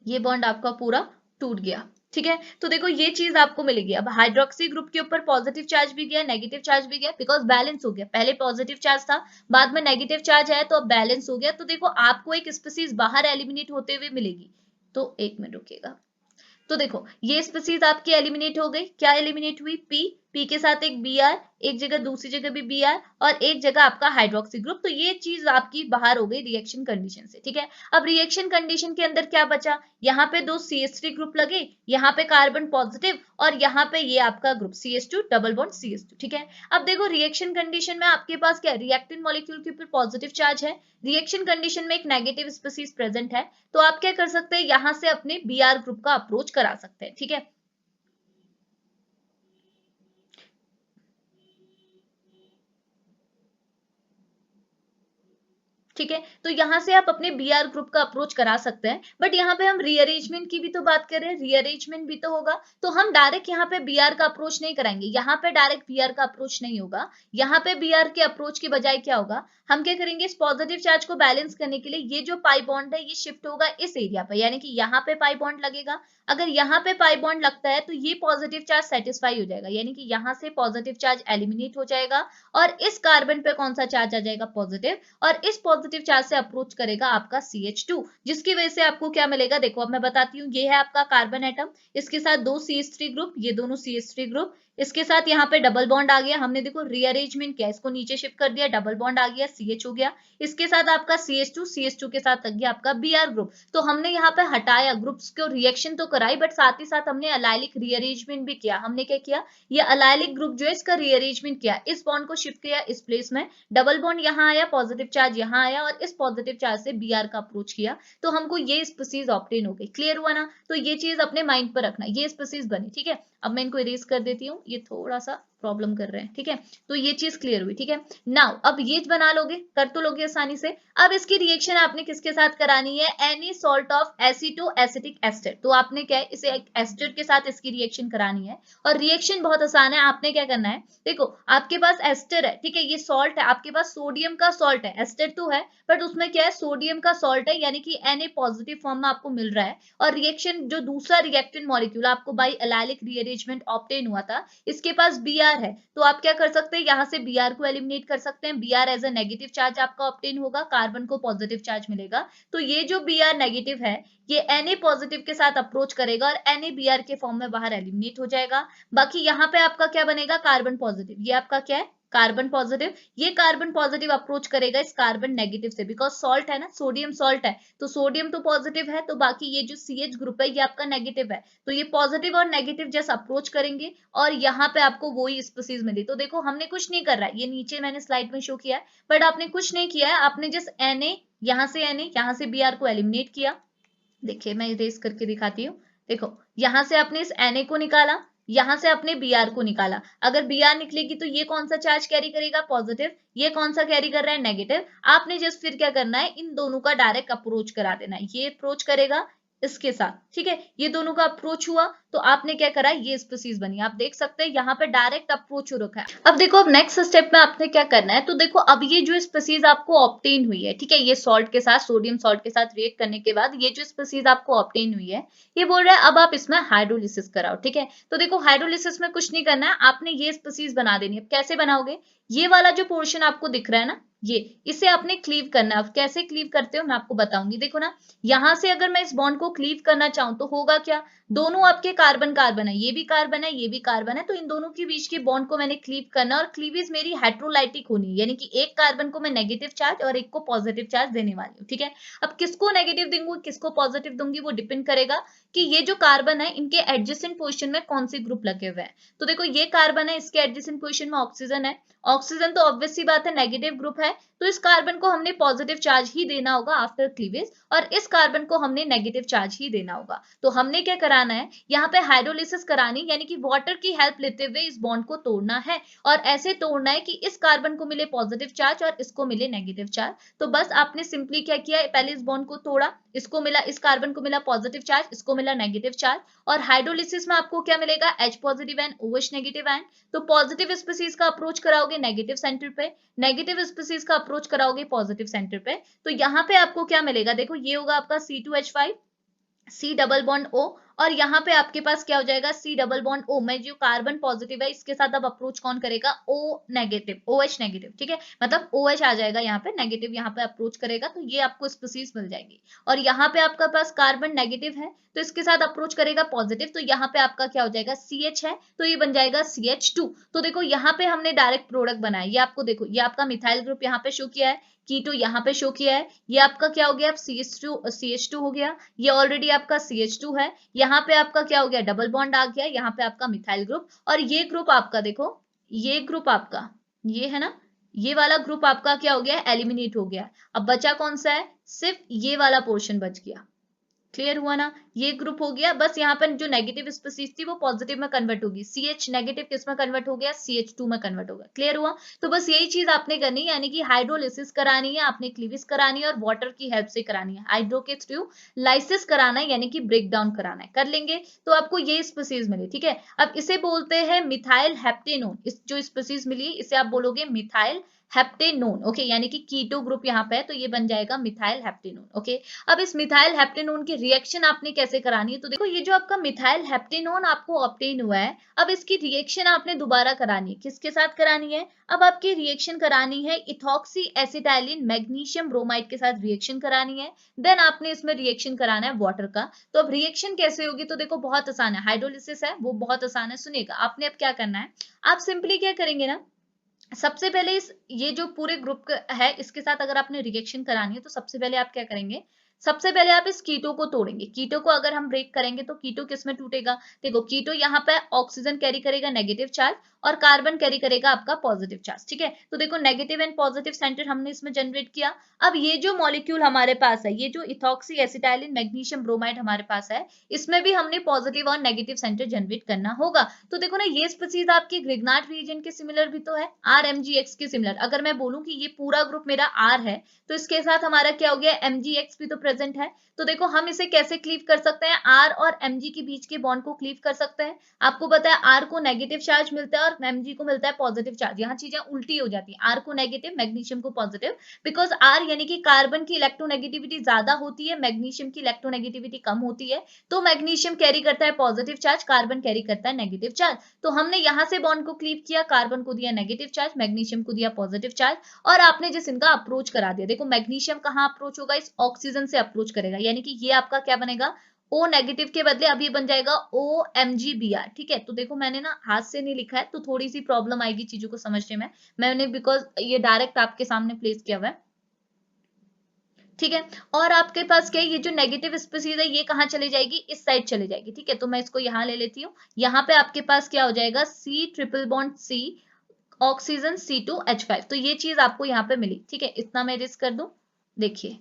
ये बॉन्ड आपका पूरा टूट गया, ठीक है। तो देखो ये चीज आपको मिलेगी। अब हाइड्रोक्सी ग्रुप के ऊपर पॉजिटिव चार्ज भी गया, नेगेटिव चार्ज भी गया, बिकॉज बैलेंस हो गया, पहले पॉजिटिव चार्ज था, बाद में नेगेटिव चार्ज आया, तो अब बैलेंस हो गया। तो देखो आपको एक स्पीसीज बाहर एलिमिनेट होते हुए मिलेगी। तो एक मिनट रुकिएगा, तो देखो ये स्पीसीज आपकी एलिमिनेट हो गई, क्या एलिमिनेट हुई, पी के साथ एक बी आर, एक जगह दूसरी जगह भी बी आर, और एक जगह आपका हाइड्रोक्सी ग्रुप। तो ये चीज आपकी बाहर हो गई रिएक्शन कंडीशन से, ठीक है। अब रिएक्शन कंडीशन के अंदर क्या बचा, यहाँ पे 2 CH3 ग्रुप लगे, यहाँ पे कार्बन पॉजिटिव, और यहाँ पे ये आपका group CH2 double bond CH2, ठीक है। अब देखो रिएक्शन कंडीशन में आपके पास क्या, रिएक्टेंट मॉलिक्यूल के ऊपर पॉजिटिव चार्ज है, रिएक्शन कंडीशन में एक नेगेटिव स्पीसीज प्रेजेंट है, तो आप क्या कर सकते हैं, यहां से अपने Br ग्रुप का अप्रोच करा सकते हैं, ठीक है। ठीक है, तो यहाँ से आप अपने Br ग्रुप का अप्रोच करा सकते हैं, बट यहाँ पे हम रीअरेंजमेंट की भी तो बात कर रहे हैं, रीअरेंजमेंट भी तो होगा, तो हम डायरेक्ट यहाँ पे Br का अप्रोच नहीं कराएंगे, यहाँ पे डायरेक्ट Br का अप्रोच नहीं होगा। यहाँ पे Br के अप्रोच के बजाय क्या होगा, हम क्या करेंगे, इस पॉजिटिव चार्ज को बैलेंस करने के लिए ये जो पाई बॉन्ड है ये शिफ्ट होगा इस एरिया पे, यानी कि यहाँ पे पाई बॉन्ड लगेगा। अगर यहाँ पे पाई बॉन्ड लगता है तो ये पॉजिटिव चार्ज सेटिस्फाई हो जाएगा, यानी कि यहाँ से पॉजिटिव चार्ज एलिमिनेट हो जाएगा, और इस कार्बन पे कौन सा चार्ज आ जाएगा, पॉजिटिव, और इस पॉजिटिव चार्ज से अप्रोच करेगा आपका CH2, जिसकी वजह से आपको क्या मिलेगा, देखो अब मैं बताती हूँ। ये है आपका कार्बन एटम, इसके साथ 2 CH3 ग्रुप, ये दोनों CH3 ग्रुप, इसके साथ यहाँ पे डबल बॉन्ड आ गया, हमने देखो रीअरेंजमेंट किया, इसको नीचे शिफ्ट कर दिया, डबल बॉन्ड आ गया, CH हो गया, इसके साथ आपका CH2 के साथ लग गया आपका Br ग्रुप। तो हमने यहाँ पे हटाया, ग्रुप्स को रिएक्शन तो कराई, बट साथ ही साथ हमने अलाइलिक रीअरेंजमेंट भी किया। हमने क्या किया, ये अलाइलिक ग्रुप जो है इसका रीअरेंजमेंट किया, इस बॉन्ड को शिफ्ट किया इस प्लेस में, डबल बॉन्ड यहाँ आया, पॉजिटिव चार्ज यहाँ आया, और इस पॉजिटिव चार्ज से Br का अप्रोच किया, तो हमको ये स्पीसीज ऑब्टेन हो गई, क्लियर हुआ ना। तो ये चीज अपने माइंड पर रखना, ये स्पीसीज बनी, ठीक है। अब मैं इनको इरेज कर देती हूँ, ये थोड़ा सा प्रॉब्लम कर रहे हैं, ठीक है। तो ये चीज क्लियर हुई, ठीक है। नाउ अब ये बना लोगे, कर तो लोगे आसानी से। अब इसकी रिएक्शन आपने किसके साथ करानी है, any salt of aceto acetic ester. तो आपने क्या है, इसे एक एस्टर के साथ इसकी रिएक्शन करानी है, और रिएक्शन बहुत आसान है। आपने क्या करना है, देखो आपके पास एस्टर है, ठीक है, ये सॉल्ट है, आपके पास सोडियम का सॉल्ट है, एस्टर तो है बट उसमें क्या है, सोडियम का सॉल्ट है, यानी कि Na पॉजिटिव फॉर्म में आपको मिल रहा है। और रिएक्शन जो दूसरा रिएक्टेंट मॉलिक्यूल आपको बाय एलाइलिक रीअरेंजमेंट ऑब्टेन हुआ था, इसके पास Br है, तो आप क्या कर सकते हैं, यहाँ से Br को एलिमिनेट कर सकते हैं। Br as a negative charge आपका ऑब्टेन होगा, कार्बन को पॉजिटिव चार्ज मिलेगा। तो ये जो Br नेगेटिव है ये Na पॉजिटिव के साथ अप्रोच करेगा, और Na Br के फॉर्म में बाहर एलिमिनेट हो जाएगा। बाकी यहाँ पे आपका क्या बनेगा, कार्बन पॉजिटिव, ये आपका क्या है, कार्बन पॉजिटिव, ये कार्बन पॉजिटिव अप्रोच करेगा इस कार्बन नेगेटिव से, बिकॉज सॉल्ट है ना, सोडियम सॉल्ट है, तो सोडियम तो पॉजिटिव है, तो बाकी ये जो CH ग्रुप है ये आपका नेगेटिव है, तो ये पॉजिटिव और नेगेटिव जस्ट अप्रोच करेंगे और यहाँ पे आपको वही स्पीसीज मिली। तो देखो हमने कुछ नहीं कर रहा है, ये नीचे मैंने स्लाइड में शो किया है, बट आपने कुछ नहीं किया है, आपने जस्ट Na, यहाँ से Na, यहाँ से Br को एलिमिनेट किया। देखिए मैं इरेज करके दिखाती हूँ, देखो यहाँ से आपने इस Na को निकाला, यहाँ से आपने Br को निकाला, अगर Br निकलेगी तो ये कौन सा चार्ज कैरी करेगा, पॉजिटिव, ये कौन सा कैरी कर रहा है, नेगेटिव। आपने जस्ट फिर क्या करना है, इन दोनों का डायरेक्ट अप्रोच करा देना है, ये अप्रोच करेगा इसके साथ, ठीक है, ये दोनों का अप्रोच हुआ तो आपने क्या करा, ये स्पीसीज बनी, आप देख सकते हैं यहाँ पे डायरेक्ट अप्रोच हो रखा है। अब देखो अब नेक्स्ट स्टेप में आपने क्या करना है, तो देखो अब ये जो स्पीसीज आपको ऑब्टेन हुई है, ठीक है, ये सॉल्ट के साथ, सोडियम सॉल्ट के साथ रिएक्ट करने के बाद ये जो स्पीसीज आपको ऑब्टेन हुई है, ये बोल रहा है अब आप इसमें हाइड्रोलिसिस कराओ, ठीक है। तो देखो हाइड्रोलिसिस में कुछ नहीं करना है, आपने ये स्पीसीज बना देनी है। कैसे बनाओगे, ये वाला जो पोर्शन आपको दिख रहा है ना, ये इसे आपने क्लीव करना है। अब कैसे क्लीव करते हो मैं आपको बताऊंगी, देखो ना, यहां से अगर मैं इस बॉन्ड को क्लीव करना चाहूं तो होगा क्या, दोनों आपके कार्बन कार्बन है, ये भी कार्बन है, ये भी कार्बन है, तो इन दोनों के बीच के बॉन्ड को मैंने क्लीव करना, और क्लीवेज मेरी हेट्रोलाइटिक होनी, यानी कि एक कार्बन को मैं नेगेटिव चार्ज और एक को पॉजिटिव चार्ज देने वाली हूँ, ठीक है। अब किसको नेगेटिव दूंगी, किसको पॉजिटिव दूंगी, वो डिपेंड करेगा कि ये जो कार्बन है इनके एडजेसेंट पोजीशन में कौन से ग्रुप लगे हुए हैं। तो देखो ये कार्बन है, इसके एडजेसेंट पोजीशन में ऑक्सीजन है, ऑक्सीजन तो ऑब्वियस सी बात है नेगेटिव ग्रुप है, तो इस कार्बन को हमने पॉजिटिव चार्ज ही देना होगा आफ्टर क्लीवेज, और इस कार्बन को हमने नेगेटिव चार्ज ही देना होगा। तो हमने क्या कराना है, यहाँ पे हाइड्रोलिसिस करानी, यानी कि वाटर की हेल्प लेते हुए इस बॉन्ड को तोड़ना है, और ऐसे तोड़ना है कि इस कार्बन को मिले पॉजिटिव चार्ज और इसको मिले नेगेटिव चार्ज। तो बस आपने सिंपली क्या किया, पहले इस बॉन्ड को तोड़ा, इसको मिला, इस कार्बन को मिला पॉजिटिव चार्ज, इसको मिला नेगेटिव चार्ज, और हाइड्रोलिसिस में आपको क्या मिलेगा, H positive and OH negative ion. तो पॉजिटिव स्पीसीज का अप्रोच कराओगे नेगेटिव सेंटर पे, नेगेटिव स्पीसीज का अप्रोच कराओगे पॉजिटिव सेंटर पे, तो यहाँ पे आपको क्या मिलेगा, देखो ये होगा आपका C2H5, C double bond O, और यहाँ पे आपके पास क्या हो जाएगा, C डबल बॉन्ड O में जो कार्बन पॉजिटिव है इसके साथ अब अप्रोच कौन करेगा, O नेगेटिव, OH नेगेटिव, ठीक है, मतलब OH आ जाएगा यहाँ पे, नेगेटिव यहाँ पे अप्रोच करेगा, तो ये आपको स्पीसीज मिल जाएगी। और यहाँ पे आपका पास कार्बन नेगेटिव है तो इसके साथ अप्रोच करेगा पॉजिटिव, तो यहाँ पे आपका क्या हो जाएगा, CH है, तो ये बन जाएगा CH2। तो देखो यहाँ पे हमने डायरेक्ट प्रोडक्ट बनाया, ये आपको देखो, ये आपका मिथाइल ग्रुप यहाँ पे शो किया है, कीटो यहाँ पे शो किया है, ये आपका क्या हो गया, CH2 हो गया, ये ऑलरेडी आपका CH2 है, यहाँ पे आपका क्या हो गया, डबल बॉन्ड आ गया, यहाँ पे आपका मिथाइल ग्रुप, और ये ग्रुप आपका देखो, ये ग्रुप आपका ये है ना, ये वाला ग्रुप आपका क्या हो गया, एलिमिनेट हो गया। अब बचा कौन सा है, सिर्फ ये वाला पोर्शन बच गया। क्लियर हुआ ना, ये ग्रुप हो गया, बस यहाँ पर जो नेगेटिव स्पीसीज थी वो पॉजिटिव में कन्वर्ट होगी, CH नेगेटिव किस में कन्वर्ट हो गया, CH2 में कन्वर्ट होगा। क्लियर हुआ, तो बस यही चीज आपने करनी है, यानी कि हाइड्रोलिसिस करानी है, आपने क्लीविस करानी है और वाटर की हेल्प से करानी है, हाइड्रो के थ्रू लाइसिस कराना है, यानी कि ब्रेक डाउन कराना है, कर लेंगे तो आपको ये स्पीसीज मिली, ठीक है। अब इसे बोलते हैं मिथाइल हेप्टेनोन, इस जो स्पीसीज मिली इसे आप बोलोगे मिथाइल हेप्टेनोन, ओके, यानी कि कीटो ग्रुप यहाँ पे है तो ये बन जाएगा मिथाइल हेप्टेनोन, ओके। अब इस मिथाइल हेप्टेनोन की रिएक्शन आपने कैसे करानी है, तो देखो ये जो आपका मिथाइल हेप्टेनोन आपको ऑब्टेन हुआ है, अब इसकी रिएक्शन आपने दोबारा करानी है, किसके साथ करानी है, अब आपकी रिएक्शन करानी है इथॉक्सी एसिटाइलिन मैग्नीशियम ब्रोमाइड के साथ रिएक्शन करानी है, देन आपने इसमें रिएक्शन कराना है वाटर का। तो अब रिएक्शन कैसे होगी, तो देखो बहुत आसान है, हाइड्रोलिसिस है वो बहुत आसान है, सुनिएगा आपने अब क्या करना है, आप सिंपली क्या करेंगे ना, सबसे पहले इस ये जो पूरे ग्रुप है इसके साथ अगर आपने रिएक्शन करानी है तो सबसे पहले आप क्या करेंगे, सबसे पहले आप इस कीटो को तोड़ेंगे, कीटो को अगर हम ब्रेक करेंगे तो कीटो किस में टूटेगा, देखो कीटो यहाँ पे ऑक्सीजन कैरी करेगा नेगेटिव चार्ज और कार्बन कैरी करेगा आपका पॉजिटिव चार्ज, ठीक है। तो देखो नेगेटिव एंड पॉजिटिव सेंटर हमने इसमें जनरेट किया। अब ये जो मॉलिक्यूल हमारे पास है, ये जो इथॉक्सी एसिटाइलिन मैग्नीशियम ब्रोमाइड हमारे पास है, इसमें भी हमने पॉजिटिव और नेगेटिव सेंटर जनरेट करना होगा। तो देखो ना, ये स्पीसीज आपकी ग्रिग्नार्ड रीजन के सिमिलर भी तो है, RMGX के सिमिलर। अगर मैं बोलूं कि ये पूरा ग्रुप मेरा R है तो इसके साथ हमारा क्या हो गया, MGX भी तो प्रेजेंट है। तो देखो हम इसे कैसे क्लीव कर सकते हैं, R और Mg के बीच के बॉन्ड को क्लीव कर सकते हैं। आपको पता है R को नेगेटिव चार्ज मिलता है और Mg को मिलता है पॉजिटिव चार्ज, यहाँ चीजें उल्टी हो जाती है, R को नेगेटिव मैग्नीशियम को पॉजिटिव, बिकॉज R यानी कि कार्बन की इलेक्ट्रोनेगेटिविटी ज्यादा होती है, मैग्नीशियम की इलेक्ट्रोनेगेटिविटी कम होती है, तो मैग्नीशियम कैरी करता है पॉजिटिव चार्ज, कार्बन कैरी करता है नेगेटिव चार्ज। तो हमने यहाँ से बॉन्ड को क्लीव किया, कार्बन को दिया नेगेटिव चार्ज, मैग्नीशियम को दिया पॉजिटिव चार्ज, और आपने जिस इनका अप्रोच करा दिया, देखो मैग्नीशियम कहाँ अप्रोच होगा, इस ऑक्सीजन से अप्रोच करेगा, यानी कि ये आपका क्या बनेगा, O नेगेटिव के बदले अब ये बन जाएगा OMgBr, ठीक है। तो देखो मैंने ना हाथ से नहीं लिखा है तो थोड़ी सी प्रॉब्लम आएगी चीजों को समझने में, मैंने बिकॉज ये डायरेक्ट आपके सामने प्लेस किया हुआ है, ठीक है। और आपके पास क्या है, ये जो नेगेटिव स्पीसीज है ये कहाँ चली जाएगी, इस साइड चली जाएगी, ठीक है। तो मैं इसको यहाँ ले लेती हूँ, यहाँ पे आपके पास क्या हो जाएगा, C triple bond C oxygen C2H5, तो ये चीज आपको यहाँ पे मिली, ठीक है। इतना मैं रिस्क कर दूं, देखिए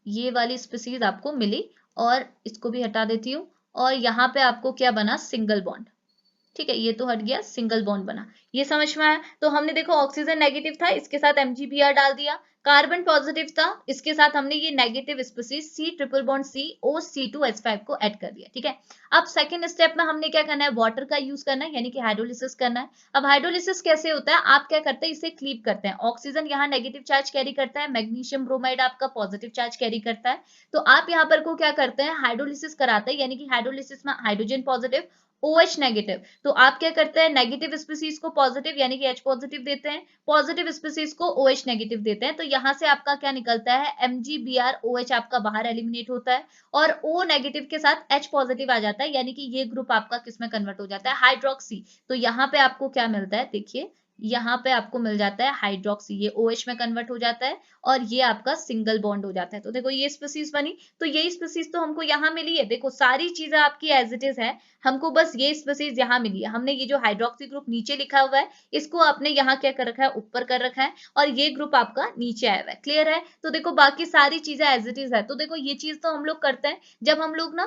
ये वाली स्पीसीज आपको मिली, और इसको भी हटा देती हूँ, और यहाँ पे आपको क्या बना, सिंगल बॉन्ड, ठीक है। ये तो हट गया, सिंगल बॉन्ड बना, ये समझ में आया। तो हमने देखो ऑक्सीजन नेगेटिव था, इसके साथ MgBr डाल दिया, कार्बन पॉजिटिव था, इसके साथ हमने ये negative species C triple bond C O C2H5 को ऐड कर दिया, ठीक है। अब सेकंड स्टेप में हमने क्या करना है, वाटर का यूज करना है, यानी कि हाइड्रोलिसिस करना है। अब हाइड्रोलिसिस कैसे होता है, आप क्या करते हैं, इसे क्लीव करते हैं, ऑक्सीजन यहाँ नेगेटिव चार्ज कैरी करता है, मैग्नीशियम ब्रोमाइड आपका पॉजिटिव चार्ज कैरी करता है, तो आप यहाँ पर को क्या करते हैं, हाइड्रोलिसिस कराते हैं, यानी कि हाइड्रोलिसिस में हाइड्रोजन पॉजिटिव OH नेगेटिव, तो आप क्या करते हैं, नेगेटिव स्पीसीज को पॉजिटिव यानी कि H पॉजिटिव देते हैं, पॉजिटिव स्पीसीज को OH नेगेटिव देते हैं, तो यहाँ से आपका क्या निकलता है, MgBr OH आपका बाहर एलिमिनेट होता है, और O नेगेटिव के साथ H पॉजिटिव आ जाता है, यानी कि ये ग्रुप आपका किसमें कन्वर्ट हो जाता है, हाइड्रोक्सी। तो यहाँ पे आपको क्या मिलता है, देखिए यहाँ पे आपको मिल जाता है हाइड्रोक्सी, ये OH में कन्वर्ट हो जाता है, और ये आपका सिंगल बॉन्ड हो जाता है। तो देखो ये स्पीसीज बनी, तो यही स्पीसीज तो हमको यहाँ मिली है, देखो सारी चीजें आपकी एज इट इज है, हमको बस ये स्पीसीज यहाँ मिली है, हमने ये जो हाइड्रोक्सी ग्रुप नीचे लिखा हुआ है इसको आपने यहाँ क्या कर रखा है, ऊपर कर रखा है, और ये ग्रुप आपका नीचे आया हुआ है, क्लियर है। तो देखो बाकी सारी चीजें एज इट इज है, तो देखो ये चीज तो हम लोग करते हैं जब हम लोग ना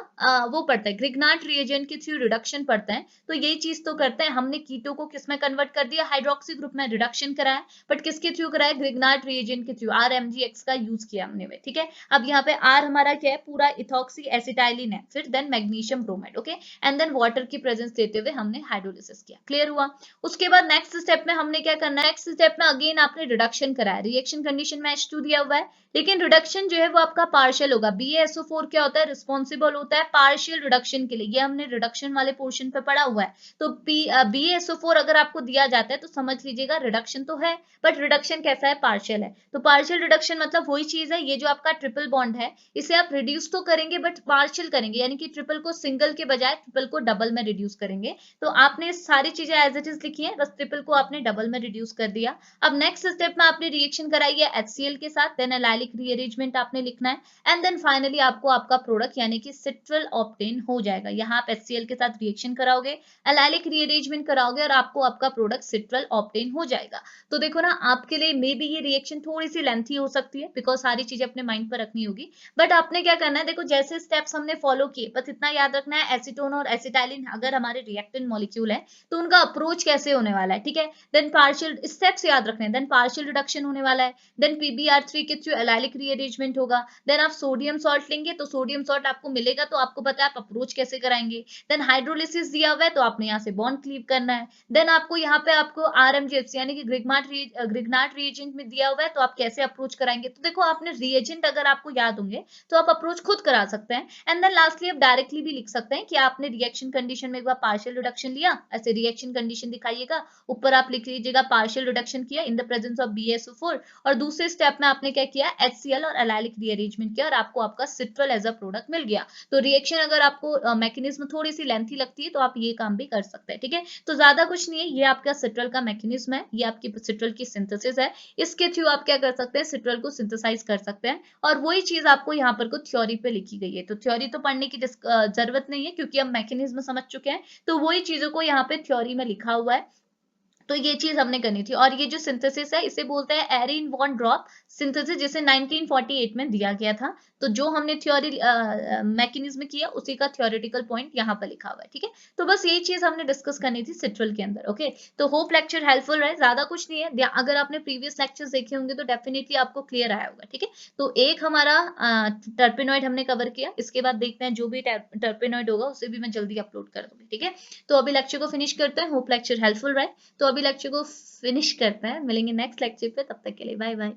वो पढ़ते हैं ग्रिग्नार्ड रिएजेंट के थ्रू रिडक्शन पढ़ते हैं, तो यही चीज तो करते हैं, हमने कीटो को किस में कन्वर्ट कर दिया, हाइड्रोक्सी ग्रुप में रिडक्शन कराया, बट किसके थ्रू कराया, ग्रिग्नार्ड रिएजेंट के थ्रू, RMgX का यूज किया हमने, ठीक है। अब यहाँ पे R हमारा क्या है, पूरा इथॉक्सी एसिटाइलिन है, फिर then magnesium bromide, okay, and then water की प्रेजेंस लेते हुए हमने हाइड्रोलिसिस किया, क्लियर हुआ। उसके बाद नेक्स्ट स्टेप में हमने क्या करना है, नेक्स्ट स्टेप में अगेन आपने रिडक्शन कराया, रिएक्शन कंडीशन में H2 दिया हुआ है, लेकिन रिडक्शन जो है वो आपका पार्शियल होगा, BaSO4 क्या होता है, रिस्पॉन्सिबल होता है पार्शियल रिडक्शन के लिए, ये हमने रिडक्शन वाले पोर्शन पे पढ़ा हुआ है। तो BaSO4 अगर आपको दिया जाता है तो समझ लीजिएगा रिडक्शन तो है, बट रिडक्शन कैसा है, पार्शियल है। तो पार्शियल रिडक्शन मतलब वही चीज है, ये जो आपका ट्रिपल बॉन्ड है इसे आप रिड्यूस तो करेंगे बट पार्शियल करेंगे, यानी कि ट्रिपल को सिंगल के बजाय ट्रिपल को डबल में रिड्यूस करेंगे। तो आपने सारी चीजें एज इट इज लिखी है, बस ट्रिपल को आपने डबल में रिड्यूस कर दिया। अब नेक्स्ट स्टेप में आपने रिएक्शन कराई है HCl के साथ, देन एलाइलिक रीअरेंजमेंट आपने लिखना है, एंड देन फाइनली आपको आपका प्रोडक्ट यानी कि सिट्रल ऑब्टेन हो जाएगा। यहाँ आप HCl के साथ रिएक्शन कराओगे, एलाइलिक रीअरेंजमेंट कराओगे, और आपको आपका प्रोडक्ट सिट्रल ऑब्टेन हो जाएगा। तो देखो ना आपके लिए मे बी ये रिएक्शन थोड़ी सी लेंथी हो सकती है, बिकॉज सारी चीजें अपने माइंड पर रखनी होगी, बट आपने क्या करना है, देखो जैसे स्टेप्स हमने फॉलो किए, बस इतना याद रखना है, एसीटोन और एसिटाइलिन अगर हमारे रिएक्टेंट मॉलिक्यूल है तो उनका अप्रोच कैसे होने वाला है, ठीक है। देन पार्शियल स्टेप्स याद रखने हैं, देन पार्शियल रिडक्शन होने वाला है, देन PBr3 के थ्रू एलाइलिक रीअरेंजमेंट होगा, देन आप सोडियम सॉल्ट लेंगे तो सोडियम सॉल्ट आपको मिलेगा, तो आपको पता है आप अप्रोच कैसे कराएंगे, देन हाइड्रोलिसिस दिया हुआ है तो आपने यहाँ से बॉन्ड क्लीव करना है, देन आपको यहाँ पे आपको RMgX यानी कि ग्रिग्नार्ड रिएजेंट में दिया हुआ है तो आप कैसे अप्रोच कराएंगे। तो देखो आपने रिएजेंट अगर आपको याद होंगे तो आप अप्रोच खुद करा सकते हैं, एंड देन लास्टली आप डायरेक्टली भी लिख सकते हैं कि आपने रिएक्शन कंडीशन में एक बार पार्शियल रिडक्शन लिया, ऐसे रिएक्शन कंडीशन दिखाइएगा, ऊपर आप लिख लीजिएगा पार्शियल रिडक्शन किया in the presence of BaSO4, और दूसरे स्टेप में आपने क्या किया, HCl और एलाइलिक रीअरेंजमेंट किया, और आपको आपका सिट्रल एज अ प्रोडक्ट मिल गया। तो रिएक्शन अगर आपको मैकेनिज्म थोड़ी सी लेंथी लगती है तो आप ये काम भी कर सकते हैं, ठीक है। तो ज्यादा कुछ नहीं है, ये आपका सिट्रल का मैकेनिज्म है, ये आपकी सिट्रल की सिंथेसिस है, इसके थ्रू आप क्या कर सकते हैं, सिट्रल को सिंथेसाइज कर सकते हैं, और वही चीज आपको यहाँ पर कुछ थ्योरी पे लिखी गई है। तो थ्योरी तो पढ़ने की जरूरत नहीं है क्योंकि हम मैकेनिज्म समझ चुके हैं, तो वही चीजों को यहाँ पे थ्योरी में लिखा हुआ है, तो ये चीज हमने करनी थी। और ये जो सिंथेसिस है इसे बोलते हैं एरिन वॉन ड्रॉप सिंथेसिस, जिसे 1948 में दिया गया था। तो जो हमने थ्योरी मैकेनिज्म किया उसी का थ्योरेटिकल पॉइंट यहाँ पर लिखा हुआ है, ठीक है। तो बस यही चीज हमने डिस्कस करनी थी सिट्रल के अंदर, ओके। तो होप लेक्चर हेल्पफुल रहे, ज्यादा कुछ नहीं है, अगर आपने प्रीवियस लेक्चर्स देखे होंगे तो डेफिनेटली आपको क्लियर आया होगा, ठीक है। तो एक हमारा टर्पेनॉइड हमने कवर किया, इसके बाद देखते हैं जो भी टर्पेनॉइड होगा उसे भी मैं जल्दी अपलोड कर दूंगी, ठीक है। तो अभी लेक्चर को फिनिश करते हैं, होप लेक्चर हेल्पफुल रहे। तो अभी लेक्चर को फिनिश करते हैं, मिलेंगे नेक्स्ट लेक्चर पे, तब तक के लिए बाय बाय।